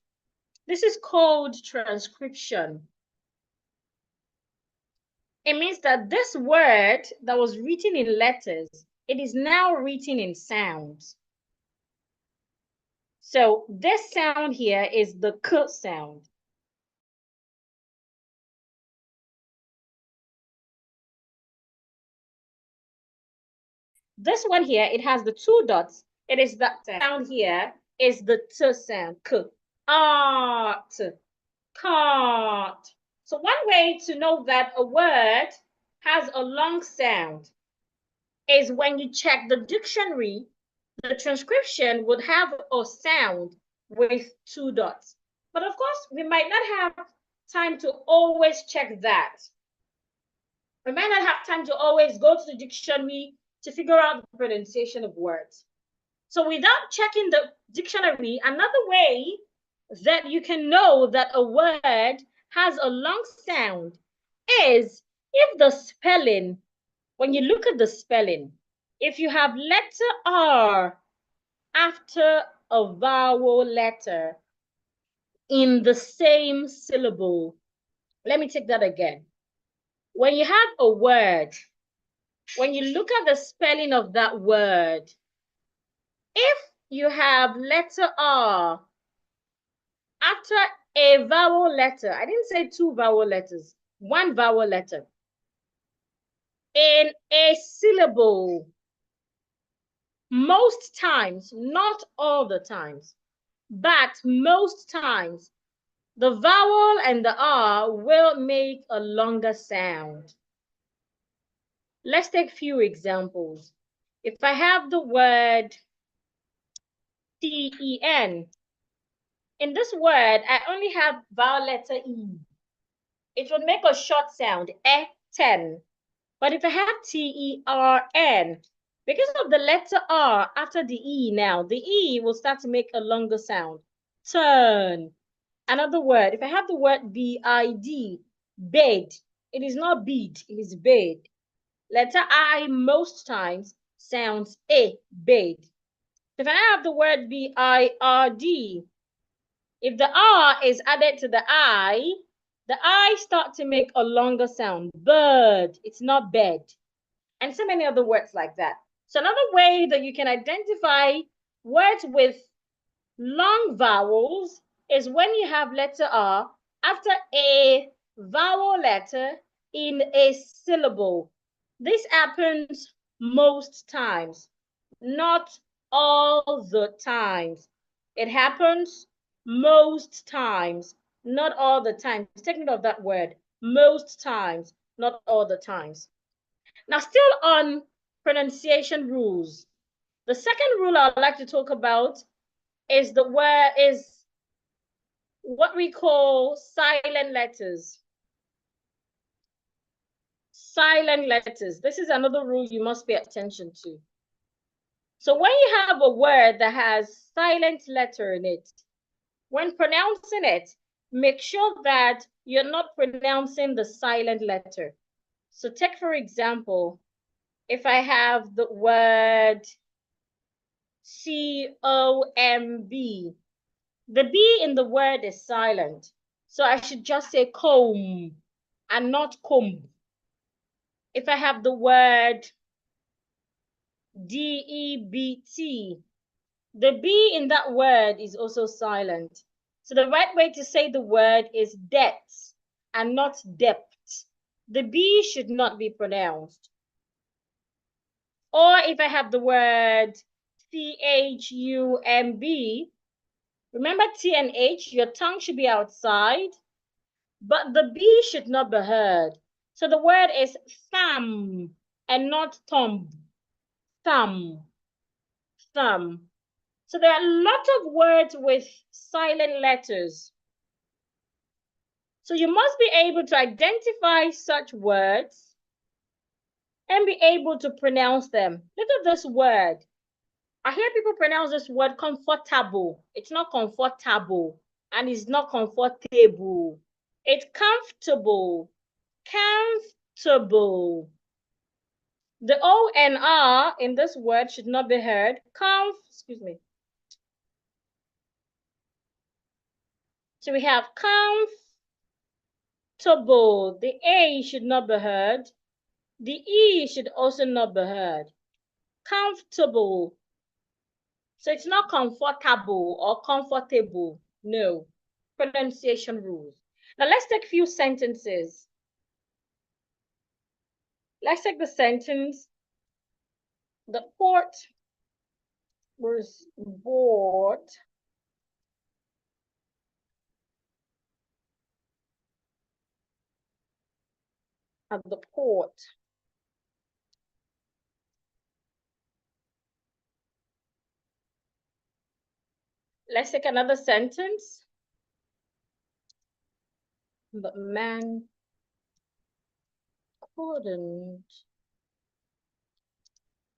This is called transcription. It means that this word that was written in letters, it is now written in sounds. So this sound here is the k sound. This one here, it has the two dots. It is that sound here is the t sound, k. Art, cart. So one way to know that a word has a long sound is when you check the dictionary, the transcription would have a sound with two dots. But of course, we might not have time to always check that. We might not have time to always go to the dictionary to figure out the pronunciation of words. So without checking the dictionary, another way that you can know that a word has a long sound is if the spelling, when you look at the spelling, if you have letter R after a vowel letter in the same syllable. Let me take that again. When you have a word, when you look at the spelling of that word, if you have letter R after a vowel letter, I didn't say two vowel letters, one vowel letter, in a syllable, most times, not all the times, but most times, the vowel and the R will make a longer sound. Let's take a few examples. If I have the word ten, in this word, I only have vowel letter E. It would make a short sound, ten. But if I have tern, because of the letter R after the E now, the E will start to make a longer sound, turn. Another word, if I have the word bid, bed, it is not bead, it is bed. Letter I most times sounds a, bed. If I have the word bird, if the R is added to the I start to make a longer sound, bird, it's not bed. And so many other words like that. So another way that you can identify words with long vowels is when you have letter R after a vowel letter in a syllable. This happens most times, not all the times. It happens most times, not all the times. Take note of that word, most times, not all the times. Now, still on pronunciation rules, the second rule I'd like to talk about is what we call silent letters. silent letters. This is another rule you must pay attention to. So when you have a word that has silent letter in it, when pronouncing it, make sure that you're not pronouncing the silent letter. So take, for example, if I have the word C-O-M-B, the B in the word is silent. So I should just say comb and not comb. If I have the word D-E-B-T, the B in that word is also silent. So the right way to say the word is depth and not depth. The B should not be pronounced. Or if I have the word C-H-U-M-B, remember T and H, your tongue should be outside, but the B should not be heard. So the word is thumb and not thumb. Thumb, thumb. So there are a lot of words with silent letters. So you must be able to identify such words and be able to pronounce them. Look at this word. I hear people pronounce this word comfortable. It's not comfortable and it's not comfortable. It's comfortable. Comfortable. The O and R in this word should not be heard. Excuse me. So we have comfortable. The A should not be heard. The E should also not be heard. Comfortable. So it's not comfortable or comfortable. No. Pronunciation rules. Now let's take a few sentences. Let's take the sentence. The port was bored at the port. Let's take another sentence. The man couldn't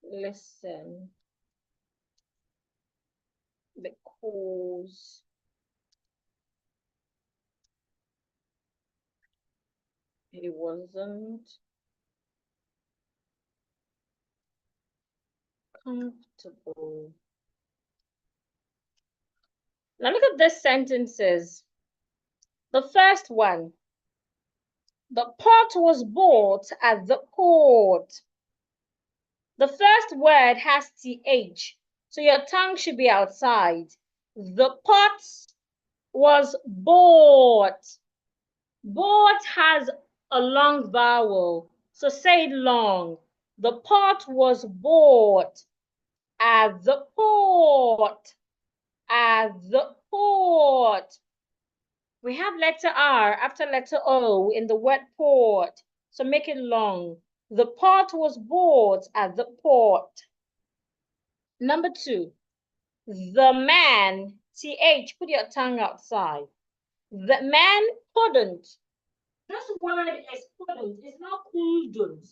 listen because he wasn't comfortable. Now look at these sentences. The first one, the pot was bought at the port. The first word has TH, so your tongue should be outside. The pot was bought. Bought has a long vowel, so say it long. The pot was bought at the port. At the port. We have letter R after letter O in the word port, so make it long. The pot was bought at the port. Number 2, the man, TH, put your tongue outside. The man couldn't. This word is couldn't, it's not couldn't.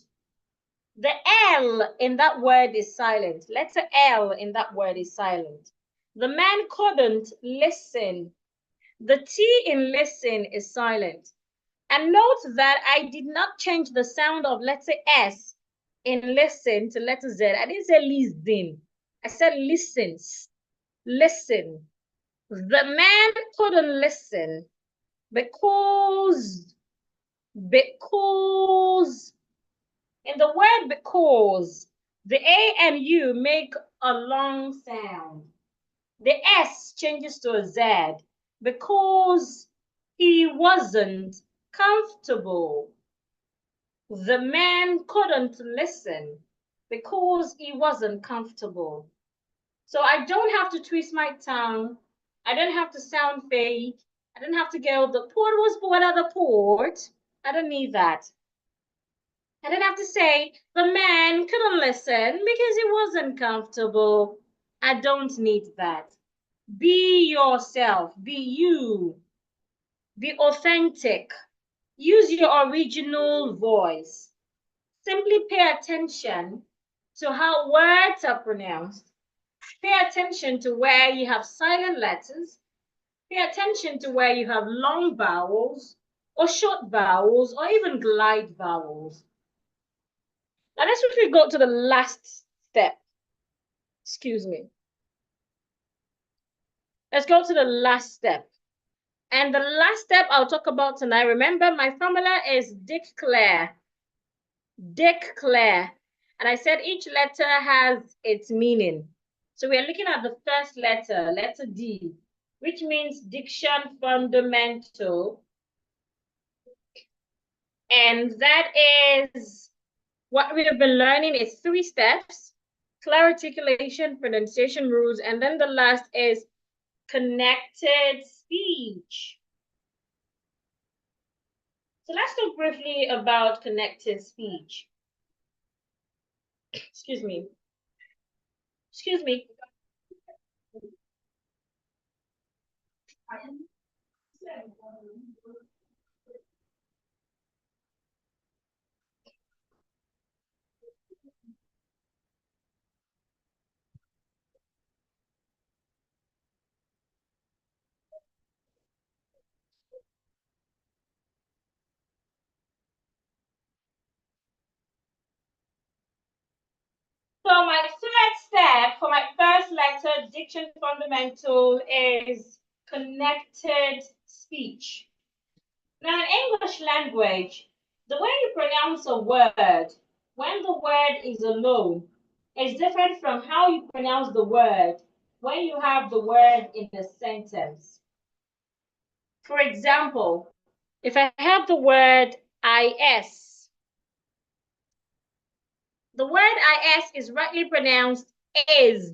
The L in that word is silent. Letter L in that word is silent. The man couldn't listen. The T in listen is silent. And note that I did not change the sound of letter S in listen to letter Z. I didn't say listen. I said listens. Listen. The man couldn't listen because in the word because, the A and U make a long sound. The S changes to a Z because he wasn't comfortable. The man couldn't listen because he wasn't comfortable. So I don't have to twist my tongue. I don't have to sound fake. I don't have to go, the port was bought at the port. I don't need that. I don't have to say, the man couldn't listen because he wasn't comfortable. I don't need that. Be yourself. Be you. Be authentic. Use your original voice. simply pay attention to how words are pronounced. Pay attention to where you have silent letters. Pay attention to where you have long vowels or short vowels or even glide vowels. Now let's quickly go to the last step. Excuse me. Let's go to the last step. And the last step I'll talk about tonight, remember my formula is declare. Declare. And I said each letter has its meaning. So we're looking at the first letter, letter D, which means diction fundamental. And that is what we have been learning is 3 steps: clear articulation, pronunciation rules, and then the last is connected speech. So let's talk briefly about connected speech. Excuse me. Excuse me. So my third step for my first letter, diction fundamental, is connected speech. Now in English language, the way you pronounce a word when the word is alone is different from how you pronounce the word when you have the word in a sentence. For example, if I have the word is, the word is rightly pronounced is.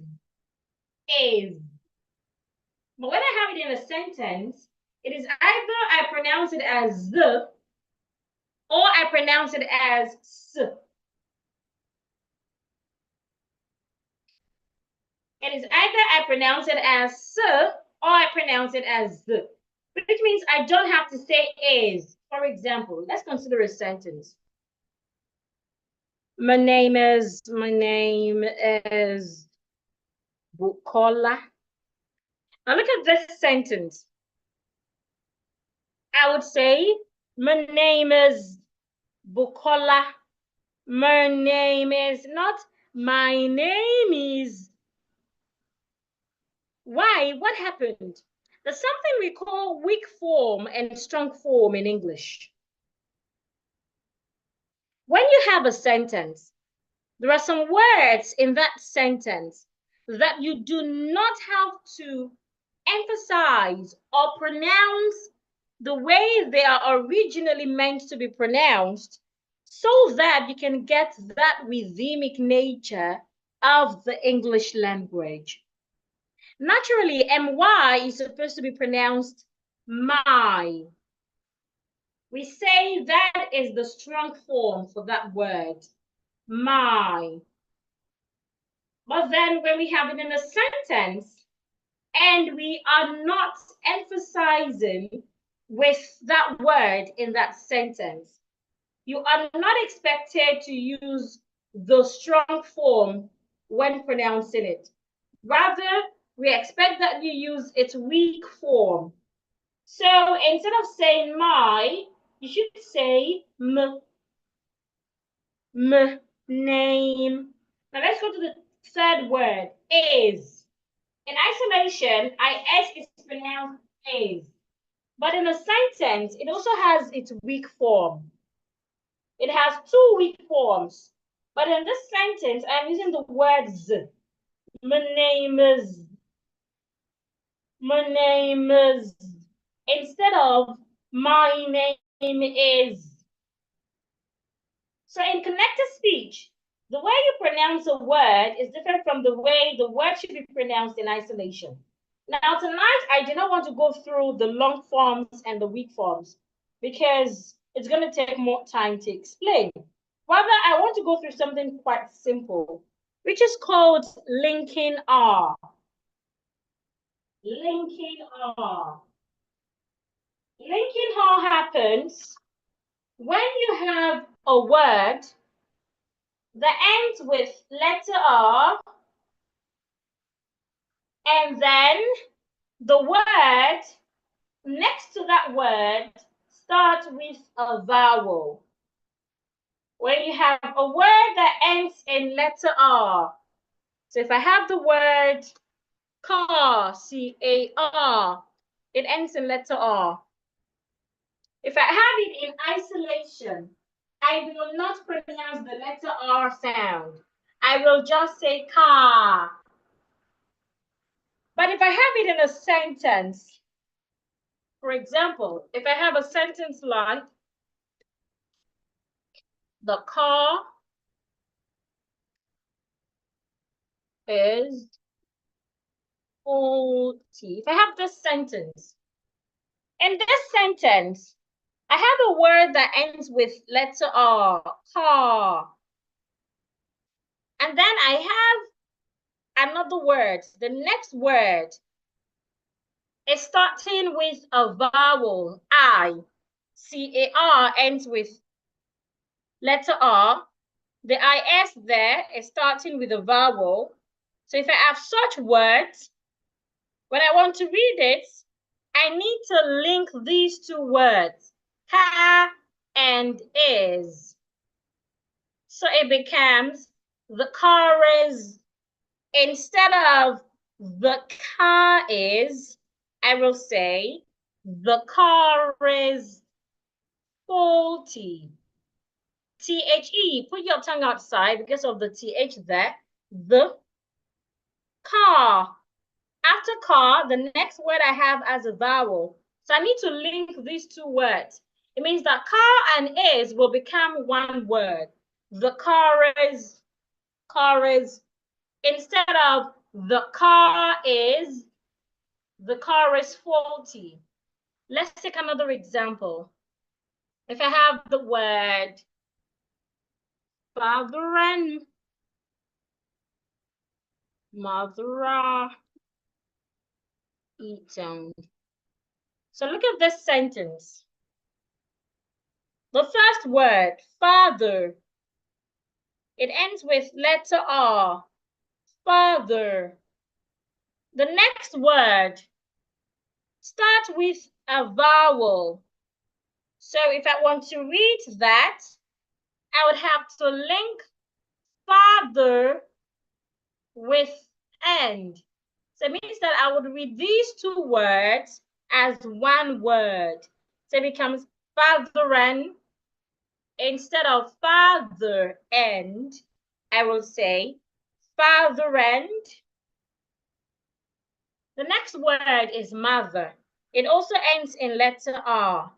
But when I have it in a sentence, it is either I pronounce it as the or I pronounce it as s. It is either I pronounce it as s or I pronounce it as the, which means I don't have to say is. For example, let's consider a sentence. My name is Bukola. Now look at this sentence. I would say, my name is Bukola. My name is not, my name is. Why? What happened? There's something we call weak form and strong form in English. When you have a sentence, there are some words in that sentence that you do not have to emphasize or pronounce the way they are originally meant to be pronounced, so that you can get that rhythmic nature of the English language. Naturally, my is supposed to be pronounced my. We say that is the strong form for that word, my. But then when we have it in a sentence and we are not emphasizing with that word in that sentence, you are not expected to use the strong form when pronouncing it. Rather, we expect that you use its weak form. So instead of saying my, you should say name. Now let's go to the third word, is. In isolation, is pronounced is. But in a sentence, it also has its weak form. It has 2 weak forms. But in this sentence, I'm using the word z. My name is. My name is. Instead of my name is. So in connected speech, the way you pronounce a word is different from the way the word should be pronounced in isolation. Now, tonight, I do not want to go through the long forms and the weak forms because it's going to take more time to explain. Rather, I want to go through something quite simple, which is called linking R. Linking R. Linking R happens when you have a word that ends with letter R, and then the word next to that word starts with a vowel. When you have a word that ends in letter R, so if I have the word car, C-A-R, it ends in letter R. If I have it in isolation, I will not pronounce the letter R sound. I will just say car. But if I have it in a sentence, for example, if I have a sentence like, the car is faulty. If I have this sentence, in this sentence, I have a word that ends with letter R, car. And then I have another word. The next word is starting with a vowel, I. C-A-R ends with letter R. The I-S there is starting with a vowel. So if I have such words, when I want to read it, I need to link these two words, ha and is. So it becomes the car is, instead of the car is, I will say the car is faulty. T-H-E, put your tongue outside because of the T-H there. The car. After car, the next word I have as a vowel. So I need to link these two words. It means that car and is will become one word. The car is, instead of the car is faulty. Let's take another example. If I have the word father and mother eaten. So look at this sentence. The first word, father, it ends with letter R, father. The next word starts with a vowel. So if I want to read that, I would have to link father with end. So it means that I would read these two words as one word. So it becomes fatheren. Instead of father and, I will say father and. The next word is mother. It also ends in letter R.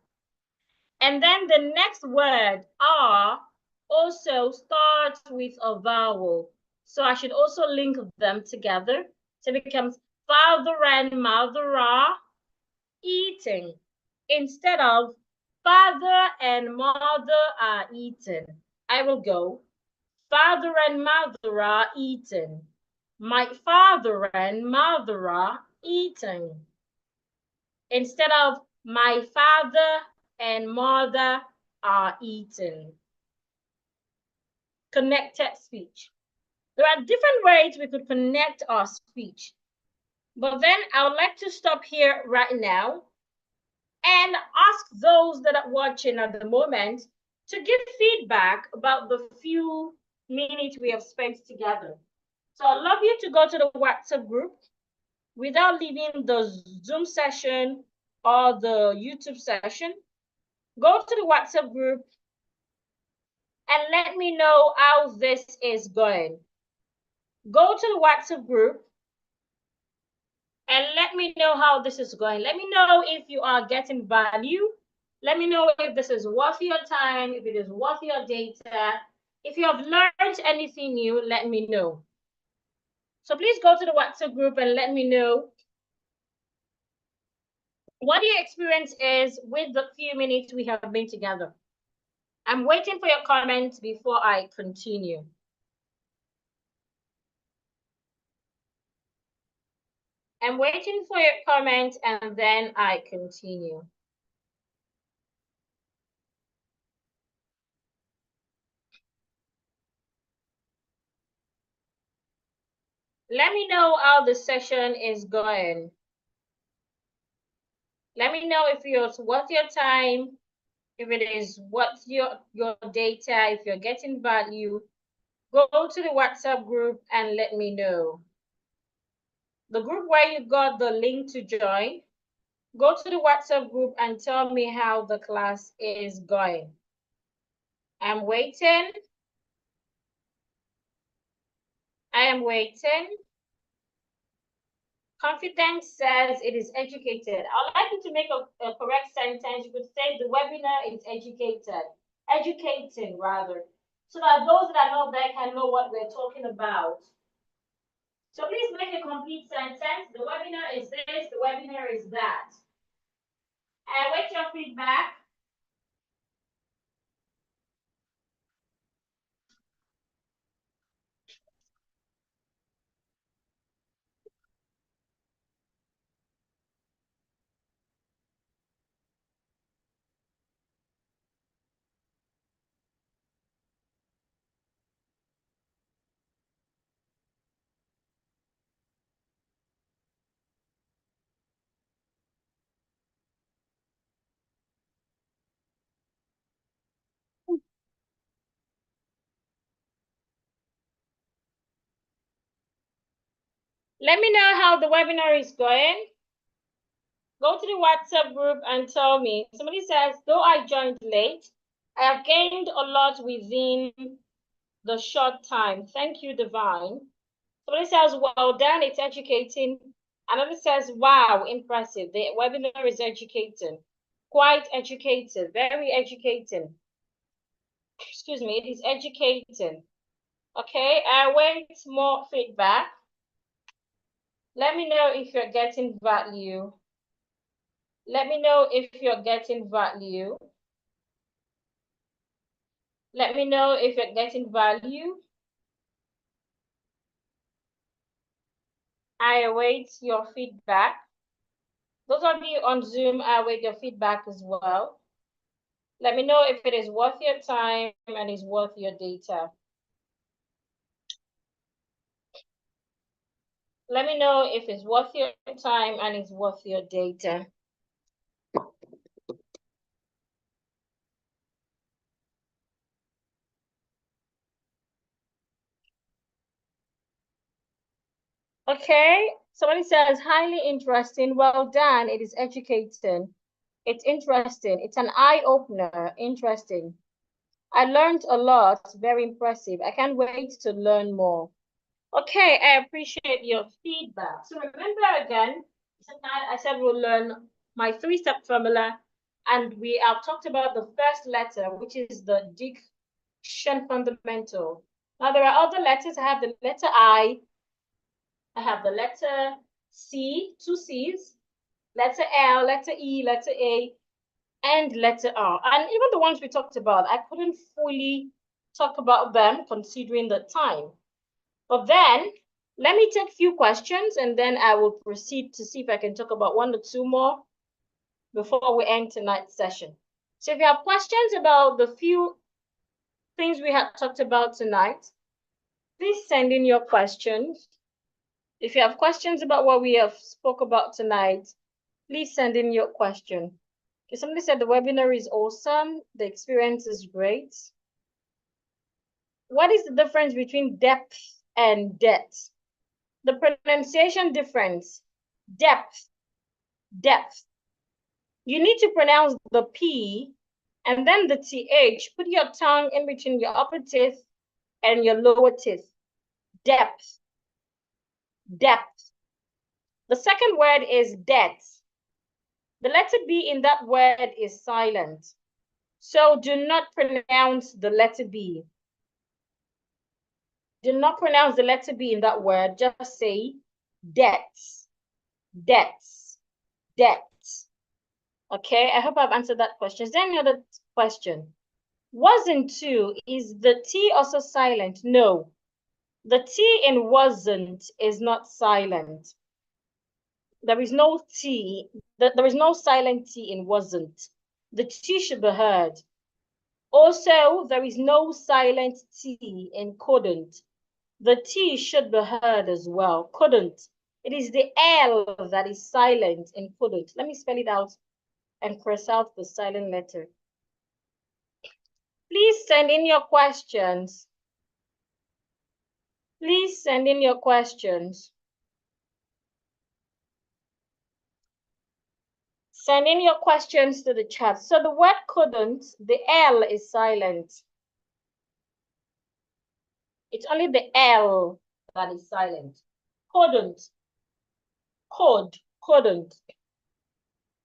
And then the next word, R, also starts with a vowel. So I should also link them together. So it becomes father and mother are eating, instead of father and mother are eating. I will go, father and mother are eating. My father and mother are eating. Instead of my father and mother are eating. Connected speech. There are different ways we could connect our speech. But then I would like to stop here right now and ask those that are watching at the moment to give feedback about the few minutes we have spent together. So I'd love you to go to the WhatsApp group without leaving the Zoom session or the YouTube session. Go to the WhatsApp group and let me know how this is going. Go to the WhatsApp group and let me know how this is going. Let me know if you are getting value. Let me know if this is worth your time, if it is worth your data. If you have learned anything new, let me know. So please go to the WhatsApp group and let me know what your experience is with the few minutes we have been together. I'm waiting for your comments before I continue. I'm waiting for your comments and then I continue. Let me know how the session is going. Let me know if it's worth your time, if it is worth your data, if you're getting value. Go to the WhatsApp group and let me know. The group where you got the link to join, go to the WhatsApp group and tell me how the class is going. I'm waiting. I am waiting. Confidence says it is educated. I'd like you to make a correct sentence. You could say the webinar is educated. Educating, rather. So that those that are not there can know what we're talking about. So please make a complete sentence. The webinar is this, the webinar is that. I await your feedback. Let me know how the webinar is going. Go to the WhatsApp group and tell me. Somebody says, though I joined late, I have gained a lot within the short time. Thank you, Divine. Somebody says, well done, it's educating. Another says, wow, impressive. The webinar is educating. Quite educated, very educating. Excuse me, it is educating. Okay, I wait more feedback. Let me know if you're getting value. Let me know if you're getting value. Let me know if you're getting value. I await your feedback. Those of you on Zoom, I await your feedback as well. Let me know if it is worth your time and is worth your data. Let me know if it's worth your time and is worth your data. Okay, somebody says, highly interesting. Well done. It is educating. It's interesting. It's an eye-opener. Interesting. I learned a lot. Very impressive. I can't wait to learn more. Okay, I appreciate your feedback. So remember again, I said we'll learn my three-step formula, and we have talked about the first letter, which is the diction fundamental. Now there are other letters. I have the letter I have the letter C, two C's, letter L, letter E, letter A, and letter R. And even the ones we talked about, I couldn't fully talk about them considering the time. But then, let me take a few questions and then I will proceed to see if I can talk about one or two more before we end tonight's session. So if you have questions about the few things we have talked about tonight, please send in your questions. If you have questions about what we have spoke about tonight, please send in your question. Okay, somebody said the webinar is awesome. The experience is great. What is the difference between depth and depth? The pronunciation difference, depth, depth. You need to pronounce the P and then the TH. Put your tongue in between your upper teeth and your lower teeth. Depth, depth. The second word is depth. The letter B in that word is silent. So do not pronounce the letter B. Do not pronounce the letter B in that word. Just say debts, debts, debts. Okay, I hope I've answered that question. Is there any other question? Wasn't to, is the T also silent? No. The T in wasn't is not silent. There is no T, there is no silent T in wasn't. The T should be heard. Also, there is no silent T in couldn't. The T should be heard as well. Couldn't. It is the L that is silent in couldn't. Let me spell it out and cross out the silent letter. Please send in your questions. Please send in your questions. Send in your questions to the chat. So the word couldn't, the L is silent. It's only the L that is silent. Couldn't. Couldn't.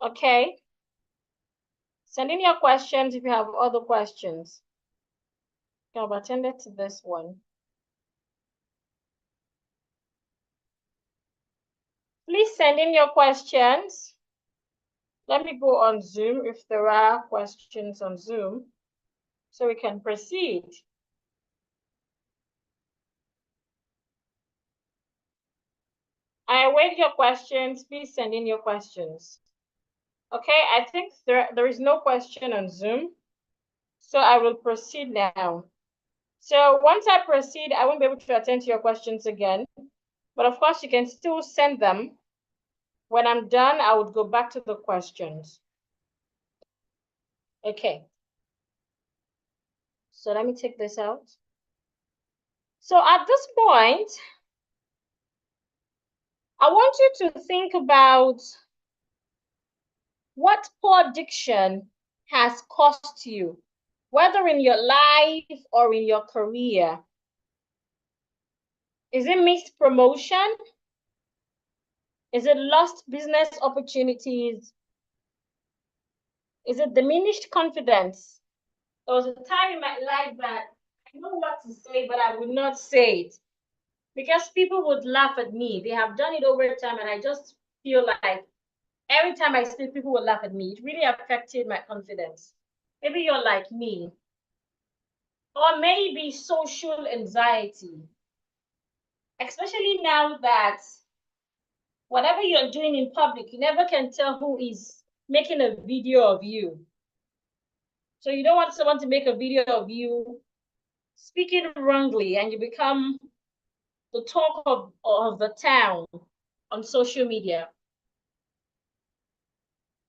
Okay? Send in your questions if you have other questions. I've attended to this one. Please send in your questions. Let me go on Zoom if there are questions on Zoom so we can proceed. I await your questions. Please send in your questions. Okay, I think there is no question on Zoom, so I will proceed now. So once I proceed, I won't be able to attend to your questions again, but of course you can still send them. When I'm done, I would go back to the questions. Okay. So let me take this out. So at this point, I want you to think about what poor diction has cost you, whether in your life or in your career. Is it missed promotion? Is it lost business opportunities? Is it diminished confidence? There was a time in my life that I know what to say, but I would not say it because people would laugh at me. They have done it over time, and I just feel like every time I speak, people will laugh at me. It really affected my confidence. Maybe you're like me. Or maybe social anxiety, especially now that whatever you're doing in public, you never can tell who is making a video of you. So you don't want someone to make a video of you speaking wrongly and you become the talk of the town on social media.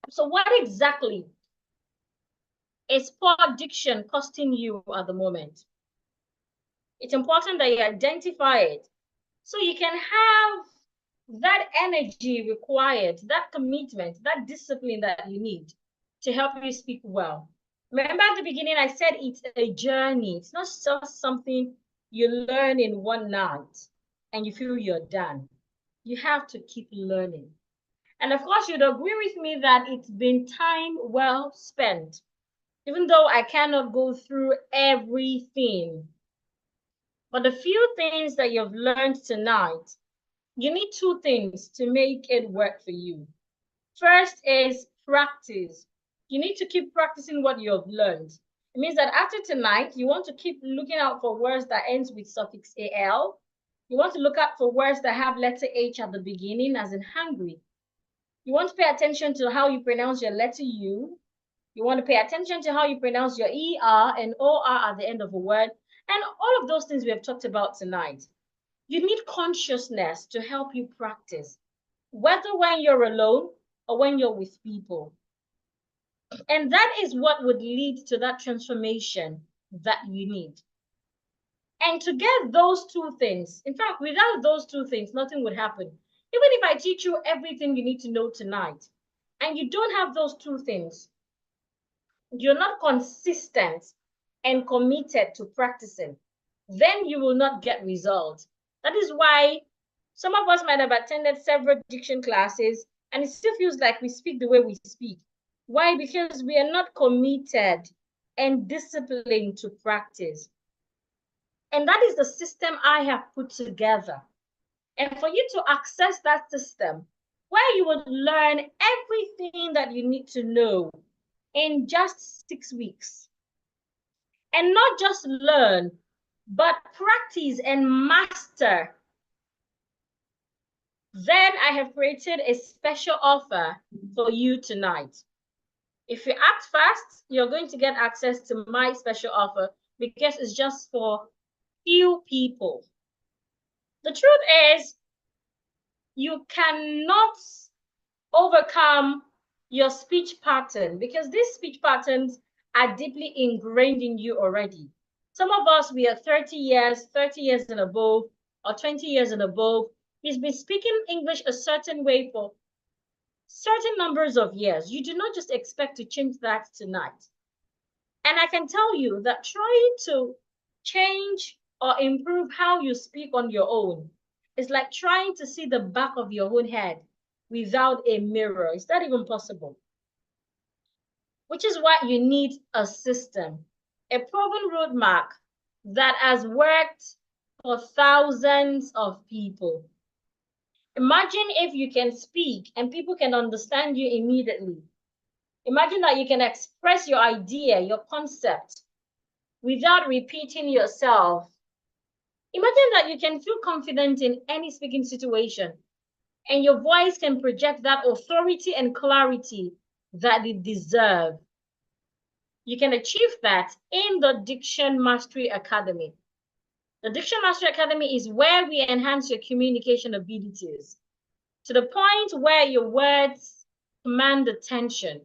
So what exactly is poor diction costing you at the moment? It's important that you identify it so you can have that energy required, that commitment, that discipline that you need to help you speak well. Remember at the beginning, I said it's a journey. It's not just something you learn in one night and you feel you're done. You have to keep learning. And of course, you'd agree with me that it's been time well spent, even though I cannot go through everything. But the few things that you've learned tonight, you need two things to make it work for you. First is practice. You need to keep practicing what you've learned. It means that after tonight, you want to keep looking out for words that ends with suffix al. You want to look out for words that have letter H at the beginning, as in hungry. You want to pay attention to how you pronounce your letter U. You want to pay attention to how you pronounce your ER and OR at the end of a word. And all of those things we have talked about tonight. You need consciousness to help you practice, whether when you're alone or when you're with people. And that is what would lead to that transformation that you need. And to get those two things, in fact, without those two things, nothing would happen. Even if I teach you everything you need to know tonight, and you don't have those two things, you're not consistent and committed to practicing, then you will not get results. That is why some of us might have attended several diction classes and it still feels like we speak the way we speak. Why? Because we are not committed and disciplined to practice. And that is the system I have put together. And for you to access that system, where you would learn everything that you need to know in just 6 weeks. And not just learn, but practice and master. Then I have created a special offer for you tonight. If you act fast, you're going to get access to my special offer because it's just for few people. The truth is, you cannot overcome your speech pattern because these speech patterns are deeply ingrained in you already. Some of us, we are 30 years and above, or 20 years and above. We've been speaking English a certain way for certain numbers of years. You do not just expect to change that tonight. And I can tell you that trying to change or improve how you speak on your own is like trying to see the back of your own head without a mirror. Is that even possible? Which is why you need a system, a proven roadmap that has worked for thousands of people. Imagine if you can speak and people can understand you immediately. Imagine that you can express your idea, your concept, without repeating yourself. Imagine that you can feel confident in any speaking situation and your voice can project that authority and clarity that it deserves. You can achieve that in the Diction Mastery Academy. The Diction Mastery Academy is where we enhance your communication abilities to the point where your words command attention.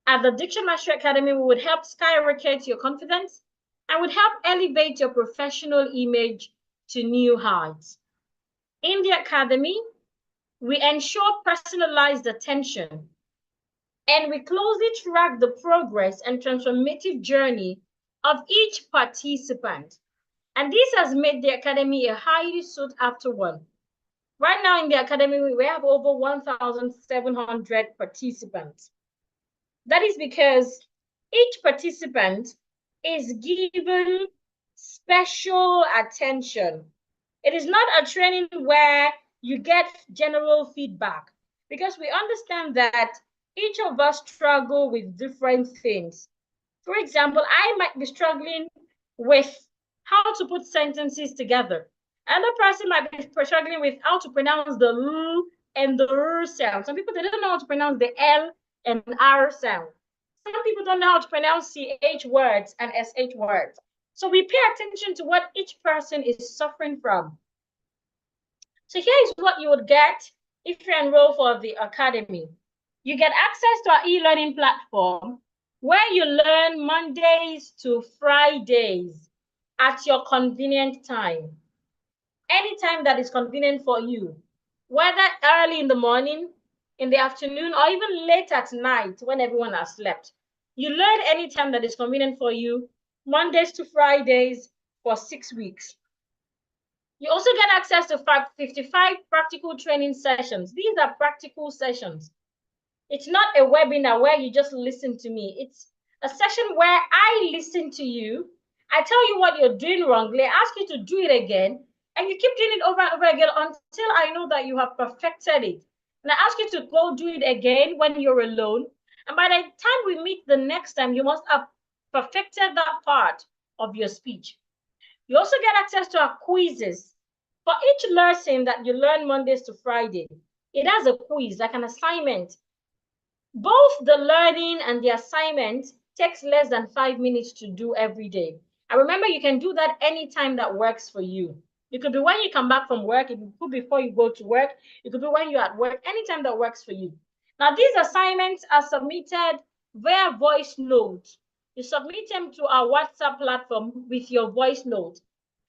At the Diction Mastery Academy, we would help skyrocket your confidence and would help elevate your professional image to new heights. In the Academy, we ensure personalized attention and we closely track the progress and transformative journey of each participant. And this has made the Academy a highly sought after one. Right now in the Academy, we have over 1,700 participants. That is because each participant is given special attention. It is not a training where you get general feedback because we understand that each of us struggle with different things. For example, I might be struggling with how to put sentences together. Another person might be struggling with how to pronounce the L and the R sound. Some people, they don't know how to pronounce the L and R sound. Some people don't know how to pronounce CH words and SH words. So we pay attention to what each person is suffering from. So here is what you would get if you enroll for the Academy. You get access to our e-learning platform where you learn Mondays to Fridays at your convenient time. Anytime that is convenient for you, whether early in the morning, in the afternoon, or even late at night when everyone has slept. You learn anytime that is convenient for you, Mondays to Fridays for 6 weeks. You also get access to 55 practical training sessions. These are practical sessions. It's not a webinar where you just listen to me. It's a session where I listen to you. I tell you what you're doing wrongly. I ask you to do it again. And you keep doing it over and over again until I know that you have perfected it. And I ask you to go do it again when you're alone. And by the time we meet the next time, you must have perfected that part of your speech. You also get access to our quizzes. For each lesson that you learn Mondays to Friday, it has a quiz, like an assignment. Both the learning and the assignment takes less than 5 minutes to do every day. And remember, you can do that anytime that works for you. It could be when you come back from work, it could be before you go to work, it could be when you're at work, anytime that works for you. Now, these assignments are submitted via voice note. You submit them to our WhatsApp platform with your voice note.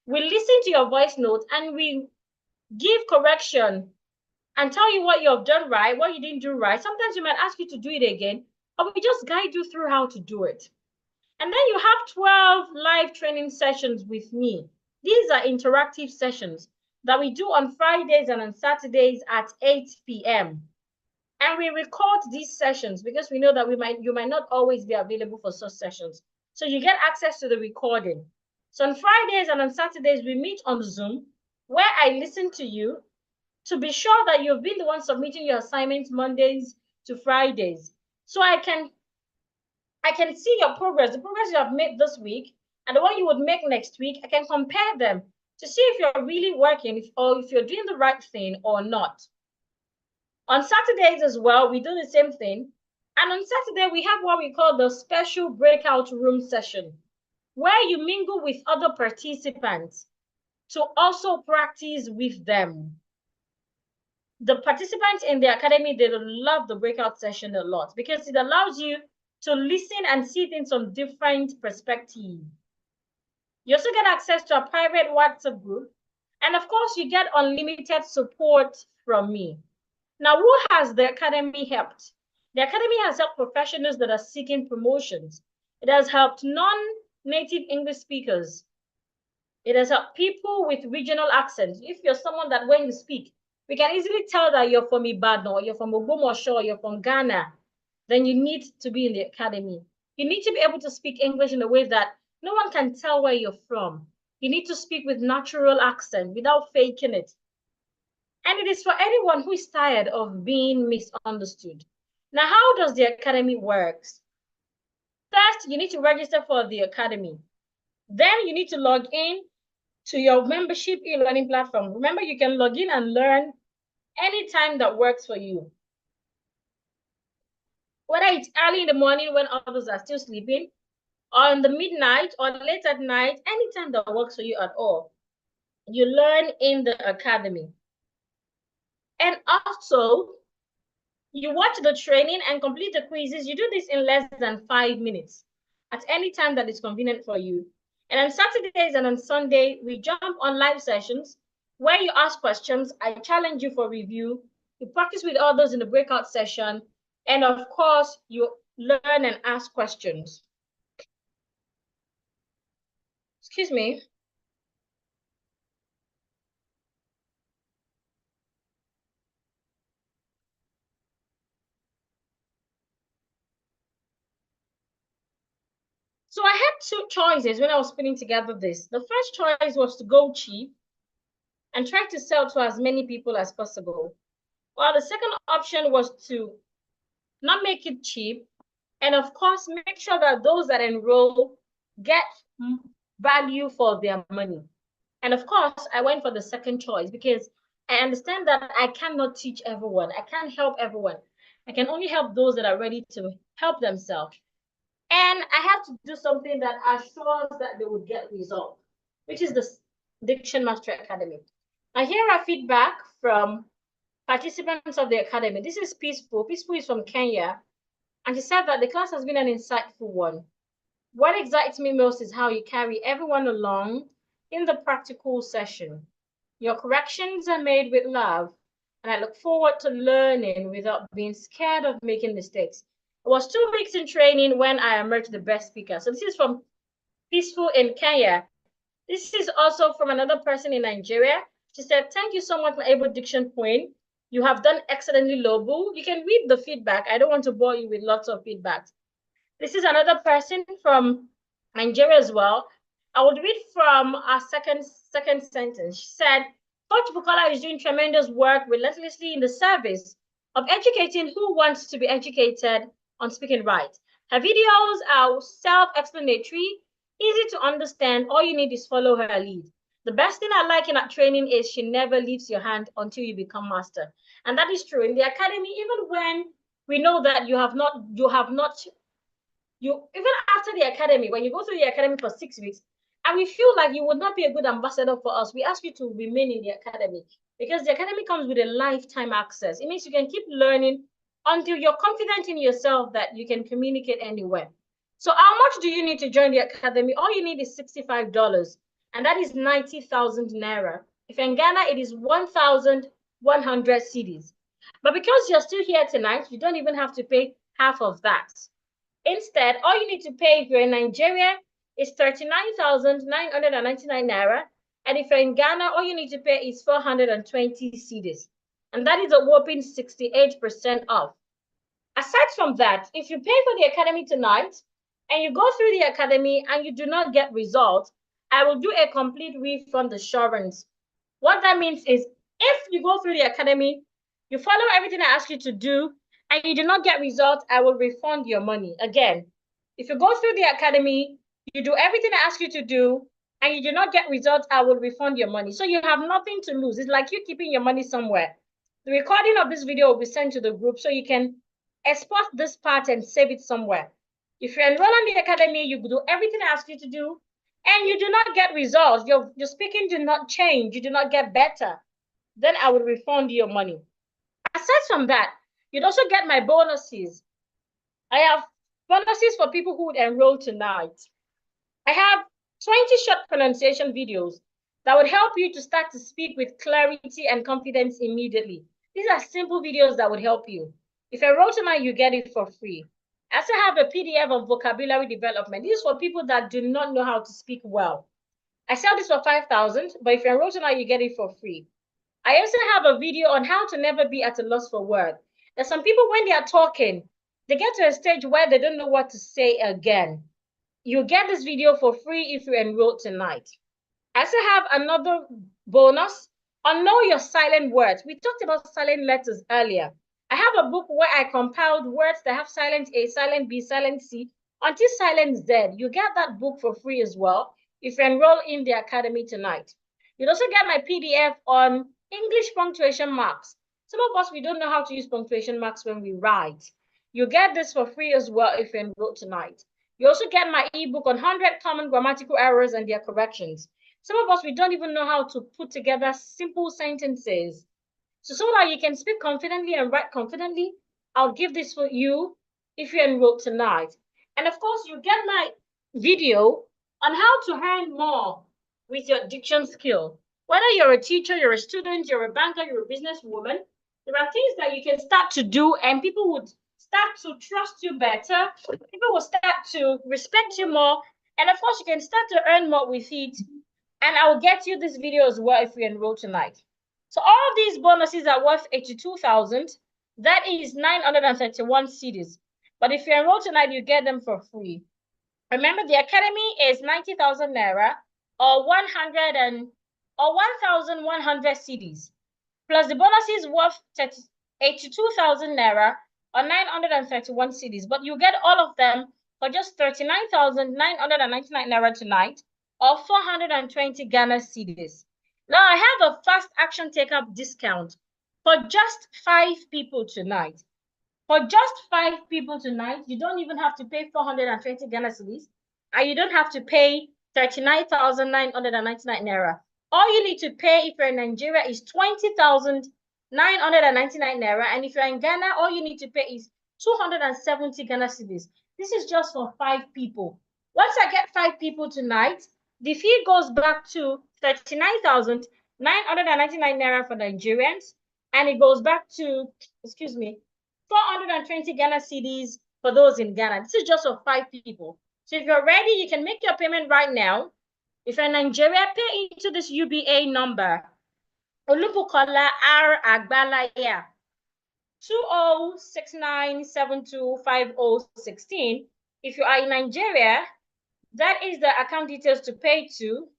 We listen to your voice note and we give correction and tell you what you have done right, what you didn't do right. Sometimes we might ask you to do it again, but we just guide you through how to do it. And then you have 12 live training sessions with me. These are interactive sessions that we do on Fridays and on Saturdays at 8 p.m. And we record these sessions because we know that you might not always be available for such sessions. So you get access to the recording. So on Fridays and on Saturdays, we meet on Zoom where I listen to you to be sure that you've been the one submitting your assignments Mondays to Fridays. So I can see your progress, the progress you have made this week and the one you would make next week. I can compare them to see if you're really working or if you're doing the right thing or not. On Saturdays as well, we do the same thing. And on Saturday, we have what we call the special breakout room session, where you mingle with other participants. to also practice with them. The participants in the academy, they love the breakout session a lot because it allows you to listen and see things from different perspectives. You also get access to a private WhatsApp group. And of course, you get unlimited support from me. Now, who has the academy helped? The academy has helped professionals that are seeking promotions. It has helped non-native English speakers. It has helped people with regional accents. If you're someone that when you speak, we can easily tell that you're from Ibadan, or you're from Ogbomoso, or you're from Ghana, then you need to be in the academy. You need to be able to speak English in a way that no one can tell where you're from. You need to speak with natural accent without faking it. And it is for anyone who is tired of being misunderstood. Now, how does the academy work? First, you need to register for the academy. Then you need to log in to your membership e-learning platform. Remember, you can log in and learn anytime that works for you. Whether it's early in the morning when others are still sleeping, or in the midnight, or late at night, anytime that works for you at all, you learn in the academy. And also, you watch the training and complete the quizzes. You do this in less than 5 minutes at any time that is convenient for you. And on Saturdays and on Sunday, we jump on live sessions where you ask questions. I challenge you for review. You practice with others in the breakout session. And of course, you learn and ask questions. Excuse me. So I had two choices when I was putting together this. The first choice was to go cheap and try to sell to as many people as possible. While the second option was to not make it cheap, and of course, make sure that those that enroll get value for their money. And of course, I went for the second choice because I understand that I cannot teach everyone. I can't help everyone. I can only help those that are ready to help themselves. And I have to do something that assures that they would get results, which is the Diction Mastery Academy. I hear a feedback from participants of the academy. This is Peaceful. Peaceful is from Kenya. And she said that the class has been an insightful one. What excites me most is how you carry everyone along in the practical session. Your corrections are made with love, and I look forward to learning without being scared of making mistakes. It was 2 weeks in training when I emerged the best speaker. So this is from Peaceful in Kenya. This is also from another person in Nigeria. She said, thank you so much, my able diction queen. You have done excellently, Lobu. You can read the feedback. I don't want to bore you with lots of feedback. This is another person from Nigeria as well. I would read from our second sentence. She said, Coach Bukola is doing tremendous work relentlessly in the service of educating who wants to be educated on speaking right. Her videos are self-explanatory, easy to understand. All you need is follow her lead. The best thing I like in that training is she never leaves your hand until you become master. And that is true. In the academy, even when we know that you have not, even after the academy, when you go through the academy for 6 weeks, and we feel like you would not be a good ambassador for us, we ask you to remain in the academy because the academy comes with a lifetime access. It means you can keep learning until you're confident in yourself that you can communicate anywhere. So how much do you need to join the academy? All you need is $65, and that is 90,000 Naira. If in Ghana, it is 1,100 cedis. But because you're still here tonight, you don't even have to pay half of that. Instead, all you need to pay if you're in Nigeria is 39,999 Naira. And if you're in Ghana, all you need to pay is 420 cedis. And that is a whopping 68% off. Aside from that, if you pay for the academy tonight and you go through the academy and you do not get results, I will do a complete refund assurance. What that means is if you go through the academy, you follow everything I ask you to do, and you do not get results, I will refund your money. Again, if you go through the academy, you do everything I ask you to do, and you do not get results, I will refund your money. So you have nothing to lose. It's like you keeping your money somewhere. The recording of this video will be sent to the group so you can export this part and save it somewhere. If you enroll in the academy, you do everything I ask you to do, and you do not get results, your speaking do not change, you do not get better, then I will refund your money. Aside from that, you'd also get my bonuses. I have bonuses for people who would enroll tonight. I have 20 short pronunciation videos that would help you to start to speak with clarity and confidence immediately. These are simple videos that would help you. If you enroll tonight, you get it for free. I also have a PDF of vocabulary development. This is for people that do not know how to speak well. I sell this for 5,000, but if you enroll tonight, you get it for free. I also have a video on how to never be at a loss for words. There's some people, when they are talking, they get to a stage where they don't know what to say again. You get this video for free if you enroll tonight. I also have another bonus on Know Your Silent Words. We talked about silent letters earlier. I have a book where I compiled words that have silent A, silent B, silent C, until silent Z. You get that book for free as well if you enroll in the academy tonight. You'll also get my PDF on English punctuation marks. Some of us, we don't know how to use punctuation marks when we write. You get this for free as well if you enroll tonight. You also get my ebook on 100 common grammatical errors and their corrections. Some of us, we don't even know how to put together simple sentences. So that you can speak confidently and write confidently, I'll give this for you if you enroll tonight. And of course, you get my video on how to earn more with your diction skill. Whether you're a teacher, you're a student, you're a banker, you're a businesswoman, there are things that you can start to do and people would start to trust you better. People will start to respect you more. And of course, you can start to earn more with it. And I'll get you this video as well if you enroll tonight. So all of these bonuses are worth 82,000. That is 931 CDs. But if you enroll tonight, you get them for free. Remember, the academy is 90,000 naira or 1,100 CDs. Plus the bonus is worth 82,000 naira or 931 CDs. But you get all of them for just 39,999 naira tonight or 420 Ghana cedis. Now I have a fast action take-up discount for just 5 people tonight. For just 5 people tonight, you don't even have to pay 420 Ghana cedis, and you don't have to pay 39,999 naira. All you need to pay if you're in Nigeria is 20,999 naira, and if you're in Ghana, all you need to pay is 270 Ghana cedis. This is just for 5 people. Once I get 5 people tonight, the fee goes back to 39,999 naira for Nigerians, and it goes back to, 420 Ghana cedis for those in Ghana. This is just for 5 people. So if you're ready, you can make your payment right now. If you're in Nigeria, pay into this UBA number. Olubukola R. Agbalaya, 2069725016. If you are in Nigeria, that is the account details to pay to.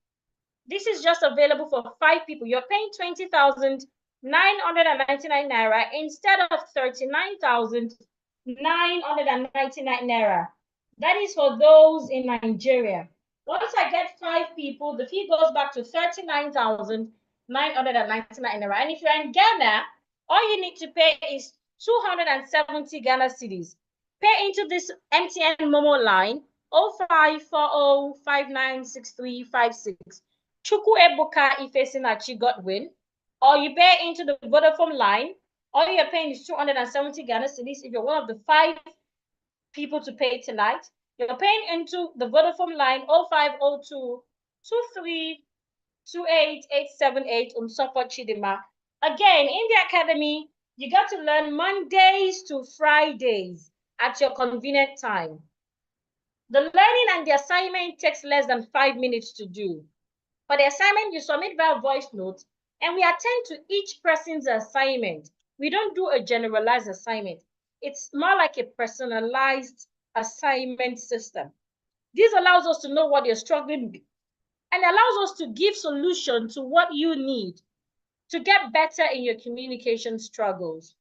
This is just available for 5 people. You're paying 20,999 naira instead of 39,999 naira. That is for those in Nigeria. Once I get 5 people, the fee goes back to 39,999 naira. And if you're in Ghana, all you need to pay is 270 Ghana cedis. Pay into this MTN Momo line 0540596356. Chuku Ebuka Ifesinachi Godwin, or you pay into the Vodafone line. All you're paying is 270 Ghana cedis if you're one of the 5 people to pay tonight. You're paying into the Vodafone line 0502 2328878 Umsofo Chidima. Again, in the academy, you got to learn Mondays to Fridays at your convenient time. The learning and the assignment takes less than 5 minutes to do. For the assignment, you submit via voice note, and we attend to each person's assignment. We don't do a generalized assignment. It's more like a personalized assignment system. This allows us to know what you're struggling with and allows us to give solution to what you need to get better in your communication struggles.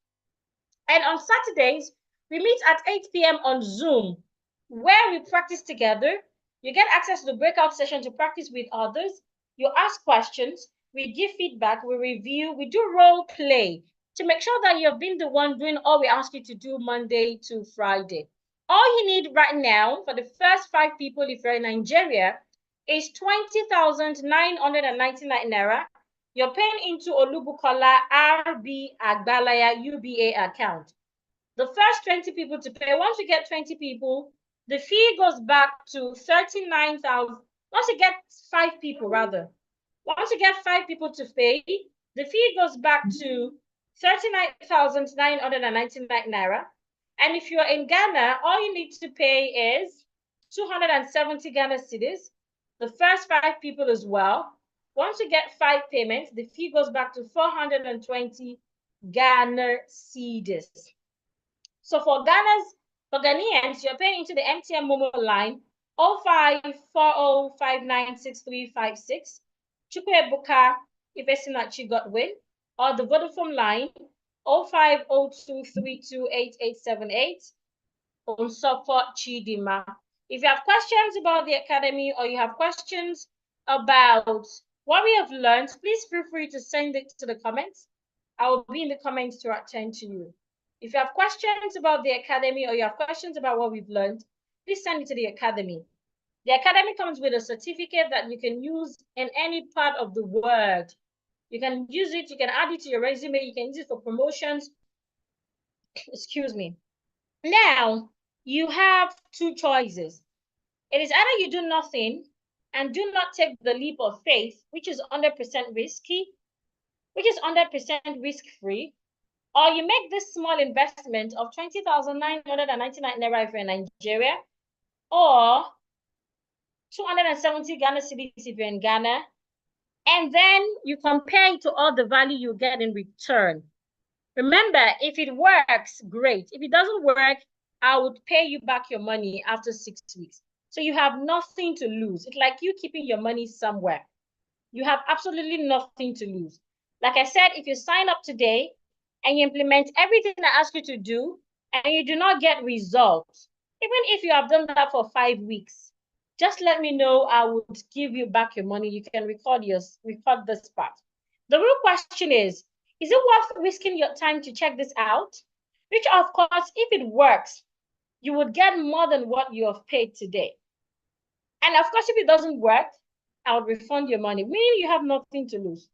And on Saturdays, we meet at 8 p.m. on Zoom, where we practice together. You get access to the breakout session to practice with others. You ask questions, we give feedback, we review, we do role play to make sure that you've been the one doing all we ask you to do Monday to Friday. All you need right now for the first 5 people, if you're in Nigeria, is 20,999 naira. You're paying into Olubukola RB Agbalaya UBA account. The first 20 people to pay, once you get 20 people, the fee goes back to 39,000. Once you get 5 people, rather. Once you get 5 people to pay, the fee goes back to 39,999 naira. And if you're in Ghana, all you need to pay is 270 Ghana cedis. The first 5 people as well. Once you get 5 payments, the fee goes back to 420 Ghana cedis. So for Ghanaians, you're paying into the MTN Momo line 0540596356. Chukwebuka Ifesinachi Godwin, or the Vodafone line 0502328878 on support Chidima. If you have questions about the academy or you have questions about what we have learned, please feel free to send it to the comments. I will be in the comments to attend to you. If you have questions about the academy or you have questions about what we've learned, please send it to the academy. The academy comes with a certificate that you can use in any part of the world. You can use it, you can add it to your resume, you can use it for promotions. Excuse me. Now, you have 2 choices. It is either you do nothing and do not take the leap of faith, which is 100% risky, which is 100% risk-free, or you make this small investment of 20,999 naira if you're in Nigeria, or 270 Ghana cedis if you're in Ghana, and then you compare it to all the value you get in return. Remember, if it works, great. If it doesn't work, I would pay you back your money after 6 weeks. So you have nothing to lose. It's like you keeping your money somewhere. You have absolutely nothing to lose. Like I said, if you sign up today and you implement everything I ask you to do, and you do not get results, even if you have done that for 5 weeks, just let me know. I would give you back your money. You can record this part. The real question is it worth risking your time to check this out? Which, of course, if it works, you would get more than what you have paid today. And of course, if it doesn't work, I would refund your money, meaning you have nothing to lose.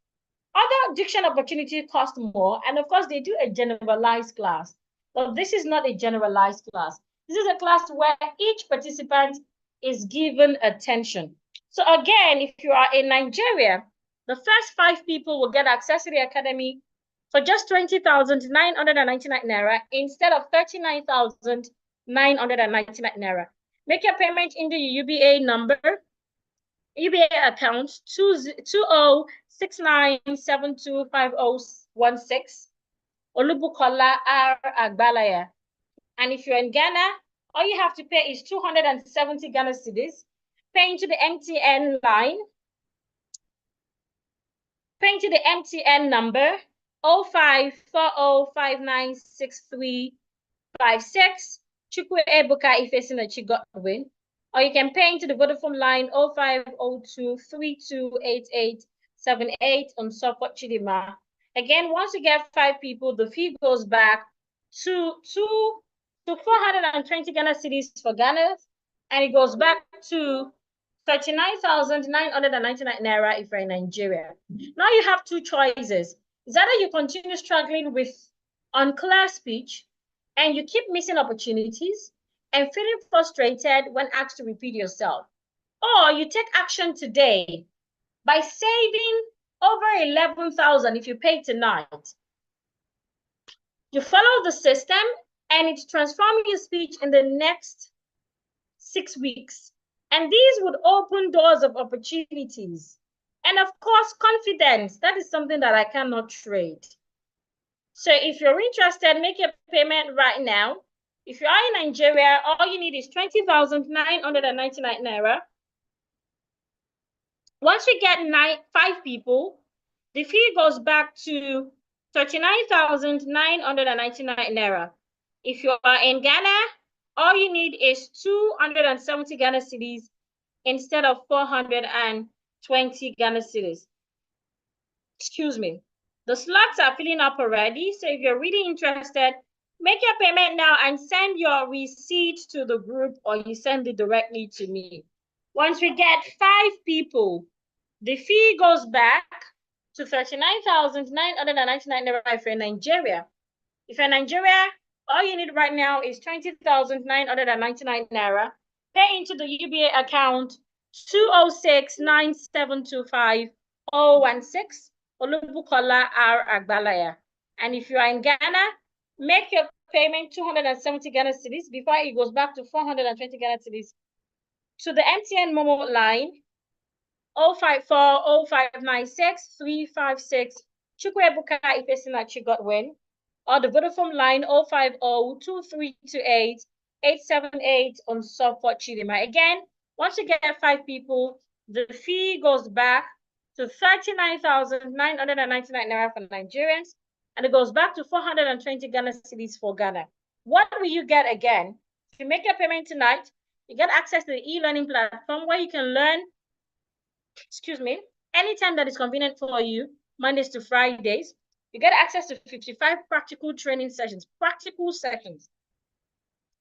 Other diction opportunities cost more, and of course, they do a generalized class. But this is not a generalized class. This is a class where each participant is given attention. So again, if you are in Nigeria, the first 5 people will get access to the academy for just 20,999 naira instead of 39,999 naira. Make your payment in the UBA number, UBA account 2069725016, Olubukola R. Agbalaya. And if you're in Ghana, all you have to pay is 270 Ghana cedis. Paying to the MTN line, paying to the MTN number 0540596356. Chukwebuka Ifesinachi Godwin. Or you can pay into the Vodafone line 0502328878 on support Chidima. Again, once you get 5 people, the fee goes back to 420 Ghana cedis for Ghana, and it goes back to 39,999 naira if you're in Nigeria. Now you have 2 choices. Is either you continue struggling with unclear speech and you keep missing opportunities and feeling frustrated when asked to repeat yourself, or you take action today by saving over 11,000 if you pay tonight. You follow the system and it transforms your speech in the next 6 weeks. And these would open doors of opportunities. And of course, confidence. That is something that I cannot trade. So if you're interested, make your payment right now. If you are in Nigeria, all you need is 20,999 naira. Once you get 5 people, the fee goes back to 39,999 naira. If you are in Ghana, all you need is 270 Ghana cedis instead of 420 Ghana cedis. Excuse me. The slots are filling up already. So if you're really interested, make your payment now and send your receipt to the group, or you send it directly to me. Once we get 5 people, the fee goes back to 39,999 naira if you're in Nigeria. If you're in Nigeria, all you need right now is 20,999 naira. Pay into the UBA account 206-9725-016 Olubukola R. Agbalaya. And if you are in Ghana, make your payment 270 Ghana cedis before it goes back to 420 Ghana cedis to the MTN Momo line 054-0596-356 Chukwebuka Ifesinachi Godwin, or the Vodafone line 050-2328-878 on Support Chidima. Again, once you get 5 people, the fee goes back to 39,999 naira for Nigerians, and it goes back to 420 Ghana cedis for Ghana. What will you get again? If you make your payment tonight, you get access to the e-learning platform where you can learn, anytime that is convenient for you, Mondays to Fridays. You get access to 55 practical training sessions, practical sessions.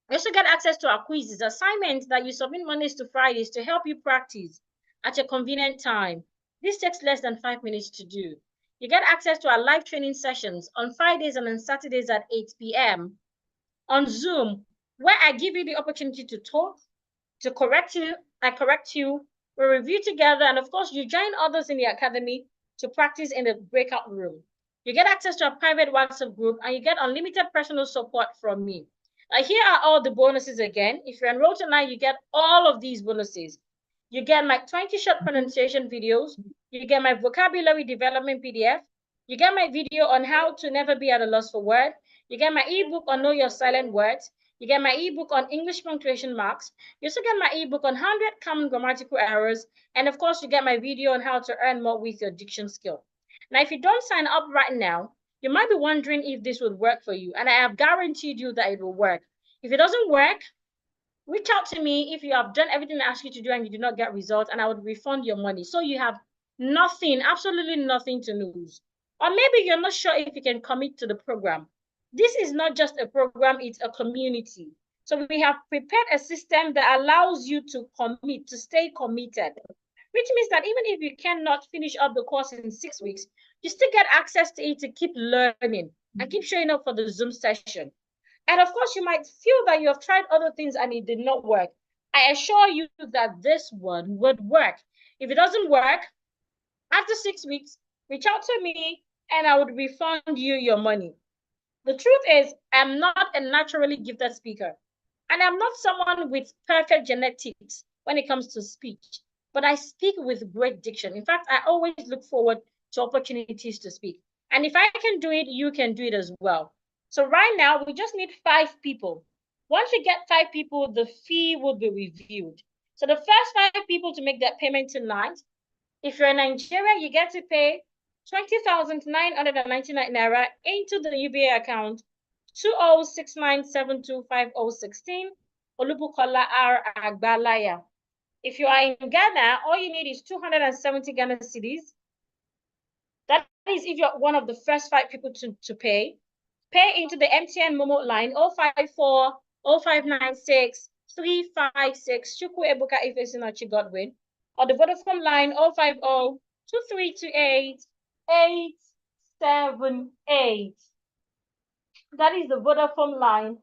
You also get access to our quizzes, assignments that you submit Mondays to Fridays to help you practice at a convenient time. This takes less than 5 minutes to do. You get access to our live training sessions on Fridays and on Saturdays at 8 p.m. on Zoom, where I give you the opportunity to talk, to correct you, I correct you, we review together, and of course, you join others in the academy to practice in the breakout room. You get access to a private WhatsApp group, and you get unlimited personal support from me. Here are all the bonuses again. If you're enrolled tonight, you get all of these bonuses. You get my 20 short pronunciation videos. You get my vocabulary development PDF. You get my video on how to never be at a loss for words. You get my ebook on Know Your Silent Words. You get my ebook on English punctuation marks. You also get my ebook on 100 common grammatical errors. And of course, you get my video on how to earn more with your diction skill. Now, if you don't sign up right now, you might be wondering if this would work for you. And I have guaranteed you that it will work. If it doesn't work, reach out to me if you have done everything I asked you to do and you do not get results, and I would refund your money. So you have nothing, absolutely nothing to lose. Or maybe you're not sure if you can commit to the program. This is not just a program, it's a community. So we have prepared a system that allows you to commit, to stay committed, which means that even if you cannot finish up the course in 6 weeks, you still get access to it to keep learning and keep showing up for the Zoom session. And of course, you might feel that you have tried other things and it did not work. I assure you that this one would work. If it doesn't work, after 6 weeks, reach out to me and I would refund you your money. The truth is, I'm not a naturally gifted speaker, and I'm not someone with perfect genetics when it comes to speech, but I speak with great diction. In fact, I always look forward to opportunities to speak. And if I can do it, you can do it as well. So right now, we just need 5 people. Once we get 5 people, the fee will be reviewed. So the first 5 people to make that payment tonight, if you're in Nigeria, you get to pay 20,999 naira into the UBA account 2069725016 Olubukola R. Agbalaya. If you are in Ghana, all you need is 270 Ghana cedis. That is if you're one of the first 5 people to pay. Pay into the MTN Momo line 054-0596-356 Chukwu Ebuka Ifesinachi Godwin, or the Vodafone line 050-2328-878. That is the Vodafone line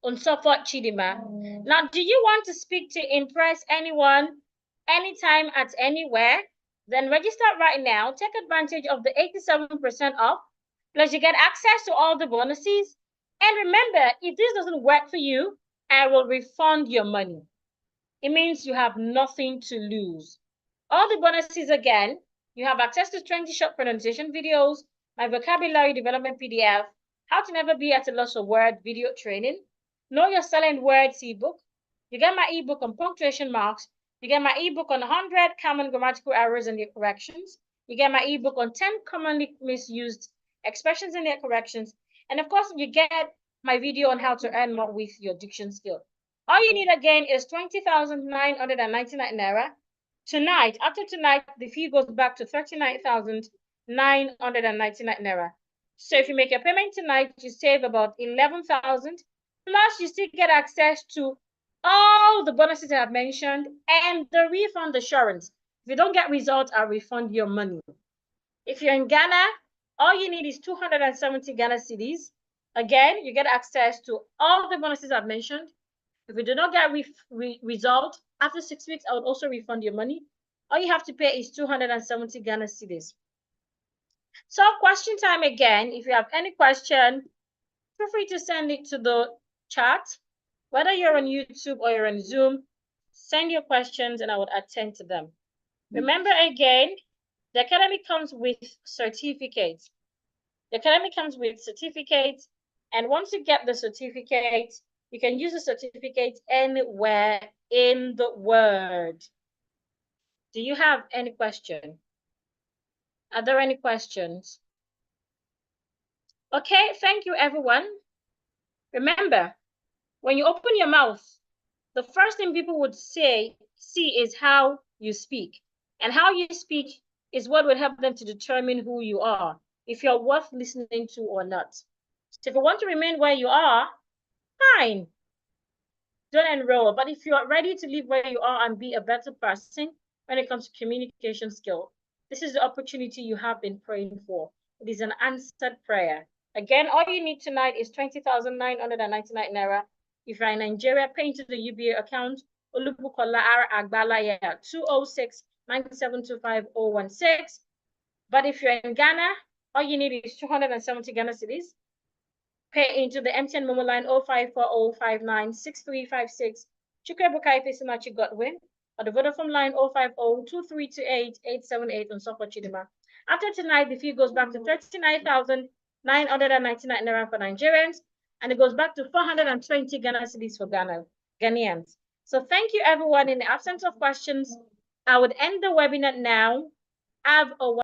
on Support Chidima. Now, do you want to speak to impress anyone, anytime, at anywhere? Then register right now. Take advantage of the 87% off. Plus, you get access to all the bonuses. And remember, if this doesn't work for you, I will refund your money. It means you have nothing to lose. All the bonuses again, you have access to 20 short pronunciation videos, my vocabulary development PDF, how to never be at a loss of word video training, Know Your Silent Words ebook. You get my ebook on punctuation marks. You get my ebook on 100 common grammatical errors and their corrections. You get my ebook on 10 commonly misused expressions and their corrections. And of course, you get my video on how to earn more with your diction skill. All you need again is 20,999 naira. Tonight, after tonight, the fee goes back to 39,999 naira. So if you make your payment tonight, you save about 11,000. Plus, you still get access to all the bonuses I have mentioned, and the refund assurance. If you don't get results, I'll refund your money. If you're in Ghana, all you need is 270 Ghana cedis. Again, you get access to all the bonuses I've mentioned. If you do not get result after 6 weeks, I would also refund your money. All you have to pay is 270 Ghana cedis. So question time again. If you have any question, feel free to send it to the chat. Whether you're on YouTube or you're on Zoom, send your questions and I would attend to them. Remember again, the academy comes with certificates. The academy comes with certificates, and once you get the certificate, you can use the certificate anywhere in the world. Do you have any question? Are there any questions? Okay, thank you, everyone. Remember, when you open your mouth, the first thing people would see is how you speak. And how you speak is what would help them to determine who you are, if you're worth listening to or not. So if you want to remain where you are, fine, don't enroll. But if you're ready to live where you are and be a better person when it comes to communication skill, this is the opportunity you have been praying for. It is an answered prayer. Again, all you need tonight is 20,999 naira. If you're in Nigeria, pay into the UBA account, Olubukola R. Agbalaya, 206-9725-016. But if you're in Ghana, all you need is 270 Ghana cedis. Pay into the MTN Momo line 0540596356. Chukwebukai Fesinachi Godwin. Or the Vodafone line 050-2328-878 on Sokwa Chidima. After tonight, the fee goes back to 39,999 naira for Nigerians, and it goes back to 420 Ghana cedis for Ghanaians. So thank you, everyone. In the absence of questions, I would end the webinar now. Have a